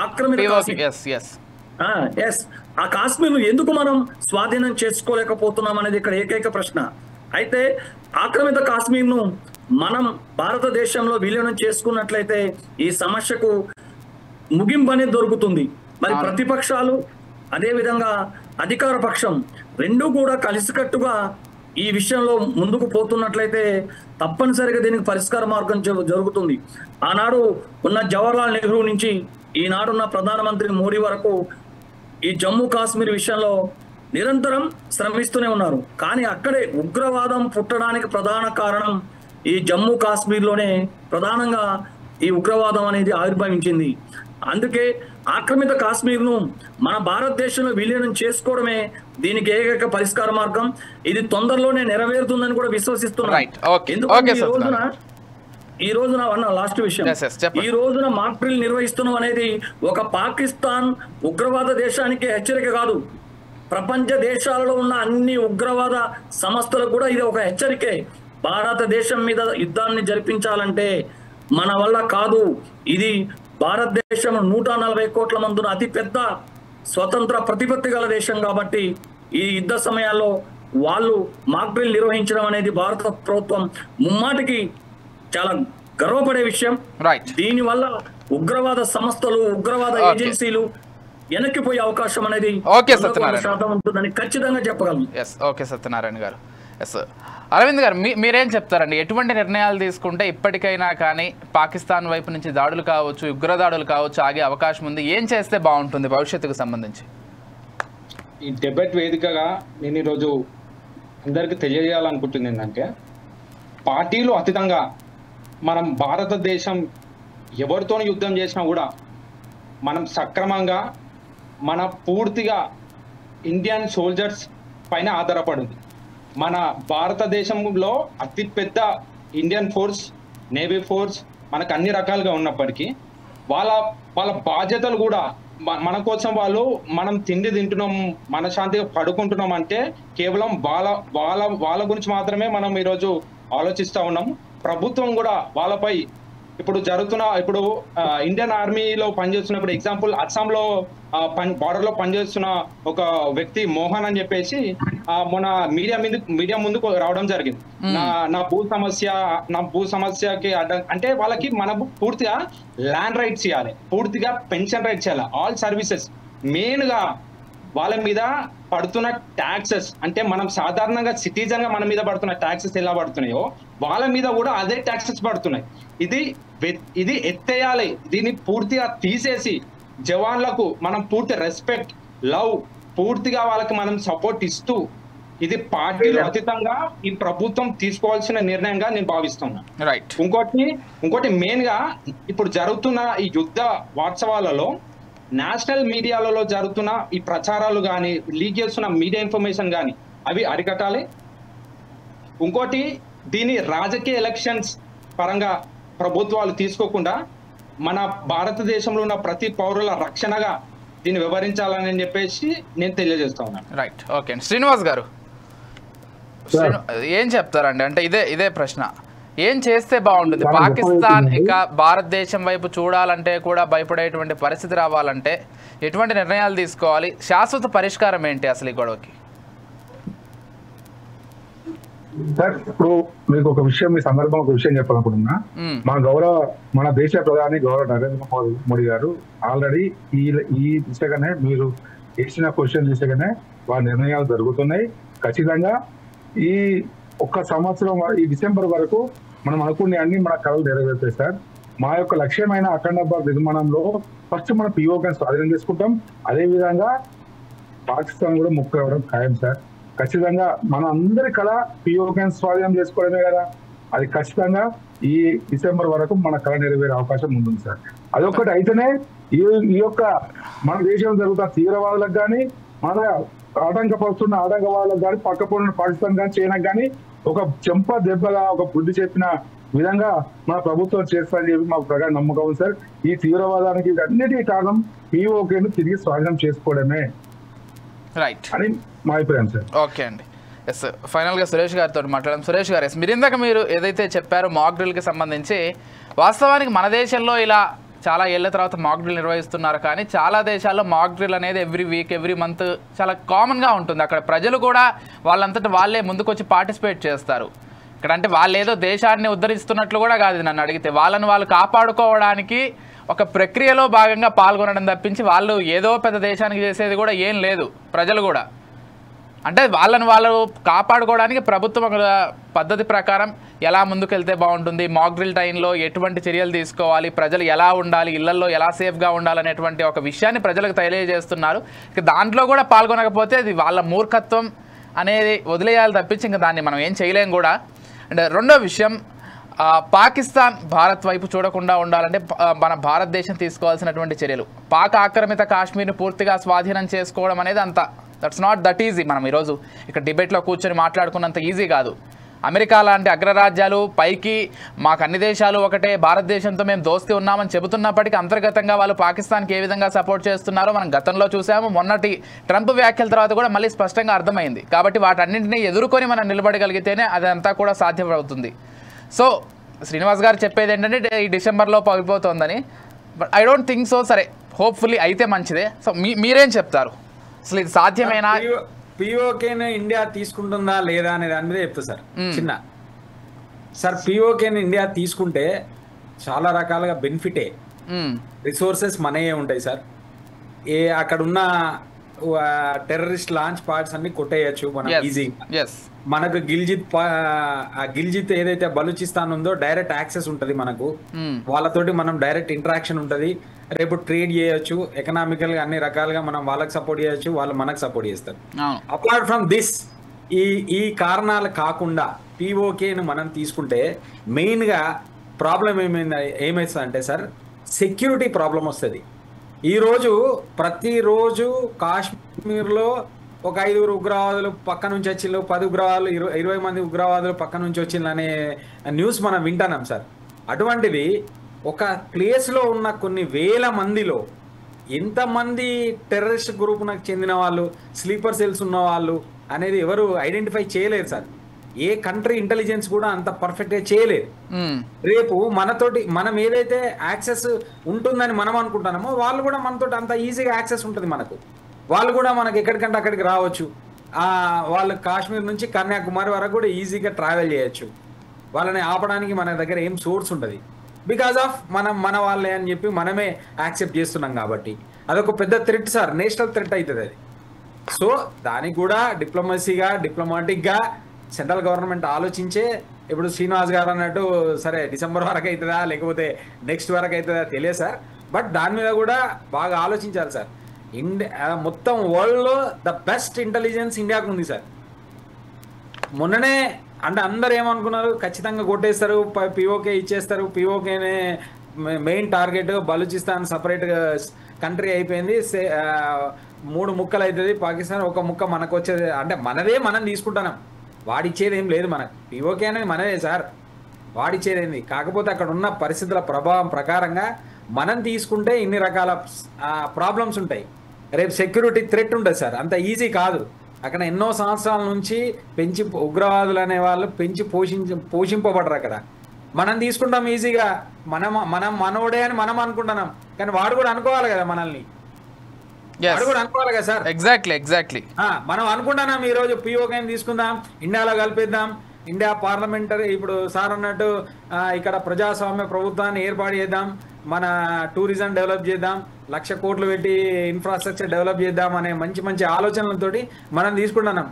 ఆక్రమిత కాశ్మీర్. ఆ కాశ్మీర్ ఎందుకు మనం స్వాధీనం చేసుకోలేకపోతున్నాం అనేది ఇక్కడ ఏకైక ప్రశ్న. అయితే ఆక్రమిత కాశ్మీర్ను మనం భారతదేశంలో విలీనం చేసుకున్నట్లయితే ఈ సమస్యకు ముగింపు అనేది దొరుకుతుంది. మరి ప్రతిపక్షాలు అదే విధంగా అధికార పక్షం రెండూ కూడా కలిసికట్టుగా ఈ విషయంలో ముందుకు పోతున్నట్లయితే తప్పనిసరిగా దీనికి పరిష్కార మార్గం జరుగుతుంది. ఆనాడు ఉన్న జవహర్లాల్ నెహ్రూ నుంచి ఈనాడున్న ప్రధానమంత్రి మోడీ వరకు ఈ జమ్మూ కాశ్మీర్ విషయంలో నిరంతరం శ్రమిస్తూనే ఉన్నారు. కానీ అక్కడే ఉగ్రవాదం పుట్టడానికి ప్రధాన కారణం ఈ జమ్మూ కాశ్మీర్లోనే ప్రధానంగా ఈ ఉగ్రవాదం అనేది ఆవిర్భవించింది. అందుకే ఆక్రమిత కాశ్మీర్ను మన భారతదేశంలో విలీనం చేసుకోవడమే దీనికి ఏకైక పరిష్కార మార్గం. ఇది తొందరలోనే నెరవేరుతుందని కూడా విశ్వసిస్తున్నాను. ఈ రోజున లాస్ట్ విషయం, ఈ రోజున మాక్ డ్రిల్ నిర్వహిస్తున్నాం అనేది ఒక పాకిస్తాన్ ఉగ్రవాద దేశానికి హెచ్చరిక కాదు, ప్రపంచ దేశాలలో ఉన్న అన్ని ఉగ్రవాద సంస్థలకు కూడా ఇది ఒక హెచ్చరికే. భారతదేశం మీద యుద్ధాన్ని జరిపించాలంటే మన వల్ల కాదు. ఇది భారతదేశం 140 కోట్ల మందున అతిపెద్ద స్వతంత్ర ప్రతిపత్తి గల దేశం కాబట్టి ఈ యుద్ధ సమయాల్లో వాళ్ళు మాక్ డ్రిల్ నిర్వహించడం అనేది భారత ప్రభుత్వం ముమ్మాటికి చాలా గర్వపడే విషయం. దీనివల్ల ఉగ్రవాద సంస్థలు, ఉగ్రవాద ఏజెన్సీలు వెనక్కిపోయే అవకాశం అనేది ఉంటుందని ఖచ్చితంగా చెప్పగలను. ఓకే సత్యనారాయణ గారు. ఎస్ అరవింద్ గారు, మీరేం చెప్తారండి? ఎటువంటి నిర్ణయాలు తీసుకుంటే ఇప్పటికైనా కానీ పాకిస్తాన్ వైపు నుంచి దాడులు కావచ్చు, ఉగ్రదాడులు కావచ్చు ఆగే అవకాశం ఉంది? ఏం చేస్తే బాగుంటుంది భవిష్యత్తుకు సంబంధించి? ఈ డిబేట్ వేదికగా నేను ఈరోజు అందరికీ తెలియజేయాలనుకుంటుంది ఏంటంటే, పార్టీలు అతీతంగా మనం భారతదేశం ఎవరితో యుద్ధం చేసినా కూడా మనం సక్రమంగా మన పూర్తిగా ఇండియన్ సోల్జర్స్ పైన ఆధారపడింది. మన భారతదేశంలో అతిపెద్ద ఇండియన్ ఫోర్స్, నేవీ ఫోర్స్ మనకు అన్ని రకాలుగా ఉన్నప్పటికీ వాళ్ళ బాధ్యతలు కూడా మన కోసం వాళ్ళు మనం తిండి తింటున్నాం, మనశాంతిగా పడుకుంటున్నాం అంటే కేవలం వాళ్ళ గురించి మాత్రమే మనం ఈరోజు ఆలోచిస్తా ఉన్నాం. ప్రభుత్వం కూడా వాళ్ళపై ఇప్పుడు ఇండియన్ ఆర్మీలో పనిచేస్తున్నప్పుడు ఎగ్జాంపుల్ అస్సాంలో బార్డర్ లో పనిచేస్తున్న ఒక వ్యక్తి మోహన్ అని చెప్పేసి మన మీడియా ముందుకు రావడం జరిగింది. నా భూ సమస్యకి అంటే వాళ్ళకి మనం పూర్తిగా ల్యాండ్ రైట్స్ ఇవ్వాలి, పూర్తిగా పెన్షన్ రైట్స్ ఇవ్వాలి, ఆల్ సర్వీసెస్. మెయిన్ గా వాళ్ళ మీద పడుతున్న ట్యాక్సెస్ అంటే మనం సాధారణంగా సిటిజన్ గా మన మీద పడుతున్న ట్యాక్సెస్ ఎలా పడుతున్నాయో వాళ్ళ మీద కూడా అదే ట్యాక్సెస్ పడుతున్నాయి. ఇది ఎత్తేయాలి. దీన్ని పూర్తిగా తీసేసి జవాన్లకు మనం పూర్తి రెస్పెక్ట్, లవ్, పూర్తిగా వాళ్ళకి మనం సపోర్ట్ ఇస్తూ ఇది పార్టీలు అతీతంగా ఈ ప్రభుత్వం తీసుకోవాల్సిన నిర్ణయంగా నేను భావిస్తున్నాను. రైట్. ఇంకోటి మెయిన్ గా ఇప్పుడు జరుగుతున్న ఈ యుద్ధ వాస్తవాలలో నేషనల్ మీడియాలలో జరుగుతున్న ఈ ప్రచారాలు కానీ, లీక్ చేస్తున్న మీడియా ఇన్ఫర్మేషన్ కానీ అవి అరికట్టాలి. ఇంకోటి దీని రాజకీయ ఎలక్షన్స్ పరంగా ప్రభుత్వాలు తీసుకోకుండా మన భారతదేశంలో ఉన్న ప్రతి పౌరుల రక్షణగా దీన్ని వివరించాలని చెప్పేసి నేను తెలియజేస్తా ఉన్నాను. రైట్. ఓకే. శ్రీనివాస్ గారు ఏం చెప్తారండి? అంటే ఇదే ప్రశ్న, ఏం చేస్తే బాగుంటుంది? పాకిస్తాన్ ఇక భారతదేశం వైపు చూడాలంటే కూడా భయపడేటువంటి పరిస్థితి రావాలంటే ఎటువంటి నిర్ణయాలు తీసుకోవాలి? శాశ్వత పరిష్కారం ఏంటి అసలు ఈ గొడవకి? సార్ ఇప్పుడు మీకు ఒక విషయం, ఈ సందర్భం ఒక విషయం చెప్పాలనుకుంటున్నా. మన దేశ ప్రధాని గౌరవ నరేంద్ర మోడీ గారు ఆల్రెడీ ఈ దిశగానే, మీరు ఇచ్చిన క్వశ్చన్ దిశగానే వారి నిర్ణయాలు జరుగుతున్నాయి. ఖచ్చితంగా ఈ ఒక్క సంవత్సరం ఈ డిసెంబర్ వరకు మనం అనుకునే అన్ని మన కళలు నెరవేరుతాయి సార్. మా యొక్క లక్ష్యమైన అఖండాబాద్ నిర్మాణంలో ఫస్ట్ మనం పిఓకేని స్వాధీనం చేసుకుంటాం. అదే విధంగా పాకిస్తాన్ కూడా ముక్కు రావడం ఖాయం సార్. ఖచ్చితంగా మన అందరి కళ పిఓకేని స్వాధీనం చేసుకోవడమే కదా. అది ఖచ్చితంగా ఈ డిసెంబర్ వరకు మన కళ నెరవేరే అవకాశం ఉంటుంది సార్. అదొకటి అయితేనే ఈ యొక్క మన దేశంలో జరుగుతున్న తీవ్రవాదులకు కానీ, మన ఆటంకపరుస్తున్న ఆటంకవాదులకు కానీ, పక్కపోయిన పాకిస్తాన్ కానీ, చైనాకు కానీ ఒక చెంప దెబ్బగా ఒక బుద్ధి చెప్పిన విధంగా మన ప్రభుత్వం చేస్తారని చెప్పి మాకు ప్రగాఢ నమ్మకం ఉంది సార్. ఈ తీవ్రవాదానికి అన్నిటికీ కారణం పిఓకేను తిరిగి స్వాధీనం చేసుకోవడమే రైట్ అని మా అభిప్రాయం సార్. ఓకే అండి. ఎస్, ఫైనల్గా సురేష్ గారితో మాట్లాడడం. సురేష్ గారు, ఎస్, మీరు ఏదైతే చెప్పారో మాక్ డ్రిల్కి సంబంధించి, వాస్తవానికి మన దేశంలో ఇలా చాలా ఏళ్ల తర్వాత మాక్ డ్రిల్ నిర్వహిస్తున్నారు, కానీ చాలా దేశాల్లో మాక్ డ్రిల్ అనేది ఎవ్రీ వీక్, ఎవ్రీ మంత్ చాలా కామన్గా ఉంటుంది. అక్కడ ప్రజలు కూడా వాళ్ళంతటా వాళ్ళే ముందుకొచ్చి పార్టిసిపేట్ చేస్తారు. ఇక్కడ అంటే వాళ్ళు ఏదో దేశాన్ని ఉద్ధరిస్తున్నట్లు కూడా కాదు, నన్ను అడిగితే వాళ్ళని వాళ్ళు కాపాడుకోవడానికి ఒక ప్రక్రియలో భాగంగా పాల్గొనడం తప్పించి వాళ్ళు ఏదో పెద్ద దేశానికి చేసేది కూడా ఏం లేదు. ప్రజలు కూడా అంటే వాళ్ళని వాళ్ళు కాపాడుకోవడానికి ప్రభుత్వం పద్ధతి ప్రకారం ఎలా ముందుకెళ్తే బాగుంటుంది, మాక్ డ్రిల్ టైంలో ఎటువంటి చర్యలు తీసుకోవాలి, ప్రజలు ఎలా ఉండాలి, ఇళ్లలో ఎలా సేఫ్గా ఉండాలనేటువంటి ఒక విషయాన్ని ప్రజలకు తెలియజేస్తున్నారు. ఇక దాంట్లో కూడా పాల్గొనకపోతే అది వాళ్ళ మూర్ఖత్వం అనేది వదిలేయాలి తప్పించి ఇంకా దాన్ని మనం ఏం చేయలేం కూడా. అండ్ రెండో విషయం, పాకిస్తాన్ భారత్ వైపు చూడకుండా ఉండాలంటే మన భారతదేశం తీసుకోవాల్సినటువంటి చర్యలు, పాక్ ఆక్రమిత కాశ్మీర్ని పూర్తిగా స్వాధీనం చేసుకోవడం అనేది దట్స్ నాట్ దట్ ఈజీ. మనం ఈరోజు ఇక్కడ డిబేట్లో కూర్చొని మాట్లాడుకున్నంత ఈజీ కాదు. అమెరికా లాంటి అగ్రరాజ్యాలు పైకి మాకు అన్ని దేశాలు ఒకటే, భారతదేశంతో మేము దోస్తీ ఉన్నామని చెబుతున్నప్పటికీ అంతర్గతంగా వాళ్ళు పాకిస్తాన్కి ఏ విధంగా సపోర్ట్ చేస్తున్నారో మనం గతంలో చూసాము. మొన్నటి ట్రంప్ వ్యాఖ్యల తర్వాత కూడా మళ్ళీ స్పష్టంగా అర్థమైంది. కాబట్టి వాటన్నింటినీ ఎదుర్కొని మనం నిలబడగలిగితేనే అదంతా కూడా సాధ్యమవుతుంది. సో శ్రీనివాస్ గారు చెప్పేది ఏంటంటే ఈ డిసెంబర్లో పగిపోతుందని, but I don't think so. సరే, హోప్ఫుల్లీ అయితే మంచిదే. సో మీరేం చెప్తారు, అసలు ఇది సాధ్యమేనా? పిఓకేని ఇండియా తీసుకుంటుందా లేదా అనే దాని మీద చెప్తా సార్. సార్, పిఓకేని ఇండియా తీసుకుంటే చాలా రకాలుగా బెనిఫిటే. రిసోర్సెస్ మనయే ఉంటాయి సార్. అక్కడ ఉన్న టెర్రరిస్ట్ లాంచ్ పాడ్స్ అన్ని కొట్టేయచ్చు మనం ఈజీ. మనకు గిల్జిత్ ఏదైతే బలూచిస్తాన్ ఉందో డైరెక్ట్ యాక్సెస్ ఉంటది మనకు, వాళ్ళతోటి మనం డైరెక్ట్ ఇంటరాక్షన్ ఉంటది. రేపు ట్రేడ్ చేయొచ్చు, ఎకనామికల్ గా అన్ని రకాలుగా మనం వాళ్ళకి సపోర్ట్ చేయొచ్చు, వాళ్ళు మనకు సపోర్ట్ చేస్తారు. అపార్ట్ ఫ్రమ్ దిస్ ఈ కారణాలు కాకుండా పిఓకేను మనం తీసుకుంటే మెయిన్ గా ప్రాబ్లం ఏమైతుంది అంటే సార్, సెక్యూరిటీ ప్రాబ్లం వస్తుంది. ప్రతిరోజు కాశ్మీర్లో ఒక 5 ఉగ్రవాదులు పక్క నుంచి వచ్చిళ్ళు, 10 ఉగ్రవాదులు, 20 మంది ఉగ్రవాదులు పక్క నుంచి వచ్చిళ్ళు అనే న్యూస్ మనం వింటున్నాం సార్. అటువంటిది ఒక ప్లేస్లో ఉన్న కొన్ని వేల మందిలో ఎంతమంది టెర్రరిస్ట్ గ్రూప్కి చెందిన వాళ్ళు, స్లీపర్ సెల్స్ ఉన్న వాళ్ళు అనేది ఎవరు ఐడెంటిఫై చేయలేరు సార్. ఏ కంట్రీ ఇంటెలిజెన్స్ కూడా అంత పర్ఫెక్ట్గా చేయలేదు. రేపు మనతోటి మనం ఏదైతే యాక్సెస్ ఉంటుందని మనం అనుకుంటున్నామో వాళ్ళు కూడా మనతోటి అంత ఈజీగా యాక్సెస్ ఉంటుంది మనకు. వాళ్ళు కూడా మనకి ఎక్కడికంటే అక్కడికి రావచ్చు. వాళ్ళు కాశ్మీర్ నుంచి కన్యాకుమారి వరకు కూడా ఈజీగా ట్రావెల్ చేయొచ్చు. వాళ్ళని ఆపడానికి మన దగ్గర ఏం సోర్స్ ఉంటుంది. బికాజ్ ఆఫ్ మన వాళ్ళే అని చెప్పి మనమే యాక్సెప్ట్ చేస్తున్నాం కాబట్టి అదొక పెద్ద థ్రెట్ సార్, నేషనల్ థ్రెట్ అవుతుంది అది. సో దానికి కూడా డిప్లొమాటిక్గా సెంట్రల్ గవర్నమెంట్ ఆలోచించే, ఇప్పుడు శ్రీనివాస్ గారు అన్నట్టు సరే డిసెంబర్ వరకు అవుతుందా లేకపోతే నెక్స్ట్ వరకు అవుతుందా తెలియదు సార్, బట్ దాని మీద కూడా బాగా ఆలోచించాలి సార్. మొత్తం వరల్డ్లో ద బెస్ట్ ఇంటెలిజెన్స్ ఇండియాకు ఉంది సార్. మొన్ననే అంటే అందరు ఏమనుకున్నారు, ఖచ్చితంగా కొట్టేస్తారు, పిఓకే ఇచ్చేస్తారు, పిఓకేనే main target, Balochistan separate country అయిపోయింది, 3 ముక్కలు అవుతుంది పాకిస్తాన్, 1 ముక్క మనకు వచ్చేది, అంటే మనదే మనం తీసుకుంటున్నాం, వాడిచ్చేది ఏం లేదు మనకు. పిఓకే అనేది మనదే సార్, వాడిచ్చేది ఏంది. కాకపోతే అక్కడ ఉన్న పరిస్థితుల ప్రభావం ప్రకారంగా మనం తీసుకుంటే ఇన్ని రకాల ప్రాబ్లమ్స్ ఉంటాయి. రేపు సెక్యూరిటీ థ్రెట్ ఉంటుంది సార్, అంత ఈజీ కాదు. అక్కడ ఎన్నో సంవత్సరాల నుంచి ఉగ్రవాదులు అనే వాళ్ళు పోషింపబడరు అక్కడ. మనం తీసుకుంటాం ఈజీగా, మనోడే అని మనం అనుకుంటున్నాం, కానీ వాడు కూడా అనుకోవాలి కదా మనల్ని, వాడు కూడా అనుకోవాలి కదా సార్. ఎగ్జాక్ట్లీ మనం అనుకుంటున్నాం ఈ రోజు పిఓకేని తీసుకుందాం, ఇండియాలో కలిపేద్దాం, ఇండియా పార్లమెంటరీ, ఇప్పుడు సార్ అన్నట్టు ఇక్కడ ప్రజాస్వామ్య ప్రభుత్వాన్ని ఏర్పాటు చేద్దాం, మన టూరిజం డెవలప్ చేద్దాం, 1,00,000 కోట్లు పెట్టి ఇన్ఫ్రాస్ట్రక్చర్ డెవలప్ చేద్దాం అనే మంచి ఆలోచనలతోటి మనం తీసుకుంటున్నాం.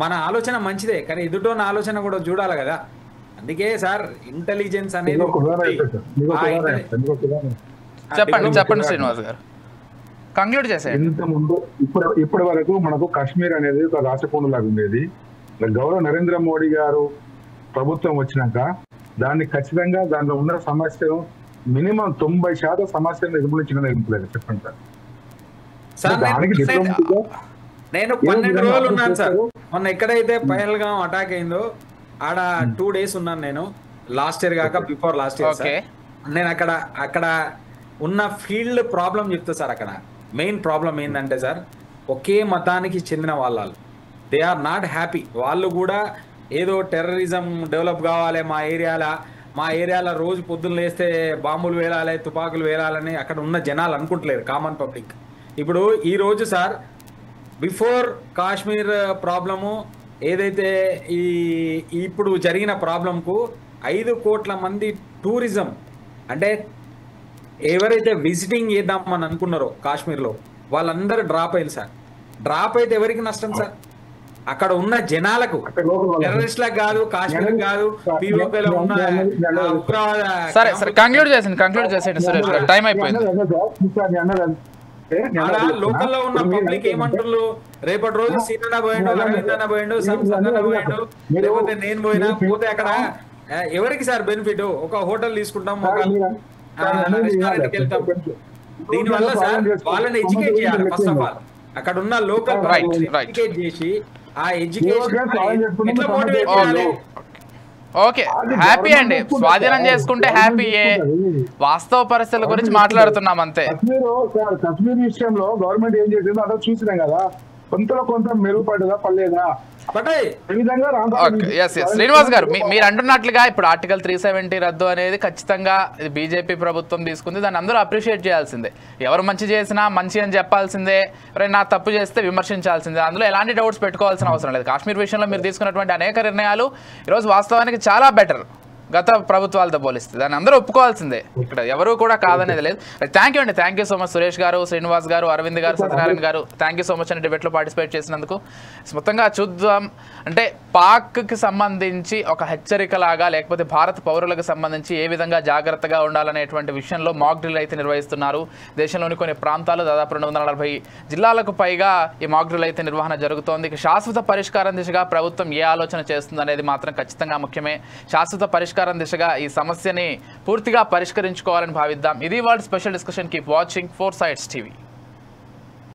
మన ఆలోచన మంచిదే, కానీ ఎదుటోన్న ఆలోచన కూడా చూడాలి కదా. అందుకే సార్ ఇంటెలిజెన్స్ అనేది చెప్పండి శ్రీనివాస్ గారు, కంక్లూడ్ చేసేయండి. ఇంత ముందు ఇప్పటి వరకు మనకు కాశ్మీర్ అనేది ఒక రాచకొండ లాగా ఉండేది. గౌరవ నరేంద్ర మోడీ గారు ప్రభుత్వం వచ్చినాక దాన్ని ఖచ్చితంగా దానిలో ఉన్న సమస్యను మినిమం 90% సమస్యను నిర్మూలించలేదు. చెప్పండి సార్. నేను 12 రోజులు ఉన్నాను సార్. మొన్న ఎక్కడైతే పహల్గాం అటాక్ అయిందో ఆడ 2 days ఉన్నాను నేను, లాస్ట్ ఇయర్ కాక బిఫోర్ లాస్ట్ ఇయర్ సార్. నేను అక్కడ ఉన్న ఫీల్డ్ ప్రాబ్లం చెప్తా సార్. అక్కడ మెయిన్ ప్రాబ్లం ఏంటంటే సార్, ఒకే మతానికి చెందిన వాళ్ళు, దే ఆర్ నాట్ హ్యాపీ. వాళ్ళు కూడా ఏదో టెర్రరిజం డెవలప్ కావాలి, మా ఏరియాలో రోజు పొద్దున్న లేస్తే బాంబులు వేలాలి, తుపాకులు వేలాలని అక్కడ ఉన్న జనాలు అనుకుంటలేరు, కామన్ పబ్లిక్. ఇప్పుడు ఈరోజు సార్ బిఫోర్ కాశ్మీర్ ప్రాబ్లము ఏదైతే ఇప్పుడు జరిగిన ప్రాబ్లంకు 5 కోట్ల మంది టూరిజం అంటే ఎవరైతే విజిటింగ్ చేద్దామని అనుకున్నారో కాశ్మీర్లో వాళ్ళందరూ డ్రాప్ అయింది సార్. డ్రాప్ అయితే ఎవరికి నష్టం సార్? అక్కడ ఉన్న జనాలకు, టెర్రరిస్ట్లకు కాదు, కాశ్మీర్ కాదు, పీఓకేలో ఉన్న ఉగ్రవాద. సరే కంక్లూడ్ చేసేయండి సురేష్ గారు, టైం అయిపోయింది. లోకల్లో ఉన్న పబ్లిక్ ఏమంటారు, రేపటి రోజు సీనన్న పోయిండు, అరవింద్ పోయిండు, సందన్న పోయిండు, లేకపోతే నేను పోతే అక్కడ ఎవరికి సార్ బెనిఫిట్? ఒక హోటల్ తీసుకుంటాం, ఒక రెస్టారెంట్కి వెళ్తాం. దీనివల్ల సార్ వాళ్ళని ఎడ్యుకేట్ చేయాలి. ఫస్ట్ ఆఫ్ ఆల్ అక్కడ ఉన్న లోకల్ ఎడ్యుకేట్ చేసి ఆ ఎడ్యుకేషన్ ఎట్లా మోటివేట్ చేయాలి. ఓకే, హ్యాపీ అండి, స్వాధీనం చేసుకుంటే హ్యాపీయే. వాస్తవ పరిస్థితుల గురించి మాట్లాడుతున్నాం అంతే. కశ్మీర్ విషయంలో గవర్నమెంట్ ఏం చేసిందో అదో చూసినాం కదా, కొంత మెరుగుపడదా పర్లేదా? శ్రీనివాస్ గారు, మీరు అంటున్నట్లుగా ఇప్పుడు ఆర్టికల్ 370 రద్దు అనేది ఖచ్చితంగా బీజేపీ ప్రభుత్వం తీసుకుంది, దాన్ని అందరూ అప్రిషియేట్ చేయాల్సిందే. ఎవరు మంచి చేసినా మంచి అని చెప్పాల్సిందే, ఎవరైనా తప్పు చేస్తే విమర్శించాల్సిందే, అందులో ఎలాంటి డౌట్స్ పెట్టుకోవాల్సిన అవసరం లేదు. కాశ్మీర్ విషయంలో మీరు తీసుకున్నటువంటి అనేక నిర్ణయాలు ఈరోజు వాస్తవానికి చాలా బెటర్ గత ప్రభుత్వాలతో పోలిస్తే, దాన్ని అందరూ ఒప్పుకోవాల్సిందే, ఇక్కడ ఎవరు కూడా కాదనేది లేదు. Thank you so much Suresh గారు, శ్రీనివాస్ గారు, అరవింద్ గారు, సత్యనారాయణ గారు, థ్యాంక్ యూ సో మచ్ అని డిబేట్లో పార్టిసిపేట్ చేసినందుకు. మొత్తంగా చూద్దాం, అంటే పాక్కి సంబంధించి ఒక హెచ్చరికలాగా లేకపోతే భారత పౌరులకు సంబంధించి ఏ విధంగా జాగ్రత్తగా ఉండాలనేటువంటి విషయంలో మాక్ డ్రిల్ అయితే నిర్వహిస్తున్నారు. దేశంలోని కొన్ని ప్రాంతాలు దాదాపు 240 జిల్లాలకు పైగా ఈ మాక్ డ్రిల్ అయితే నిర్వహణ జరుగుతోంది. శాశ్వత పరిష్కారం దిశగా ప్రభుత్వం ఏ ఆలోచన చేస్తుంది అనేది మాత్రం ఖచ్చితంగా ముఖ్యమే. శాశ్వత పరిష్కారం దిశగా ఈ సమస్యని పూర్తిగా పరిష్కరించుకోవాలని భావిద్దాం. ఇది వాళ్ళ special discussion. Keep watching 4 Sides TV.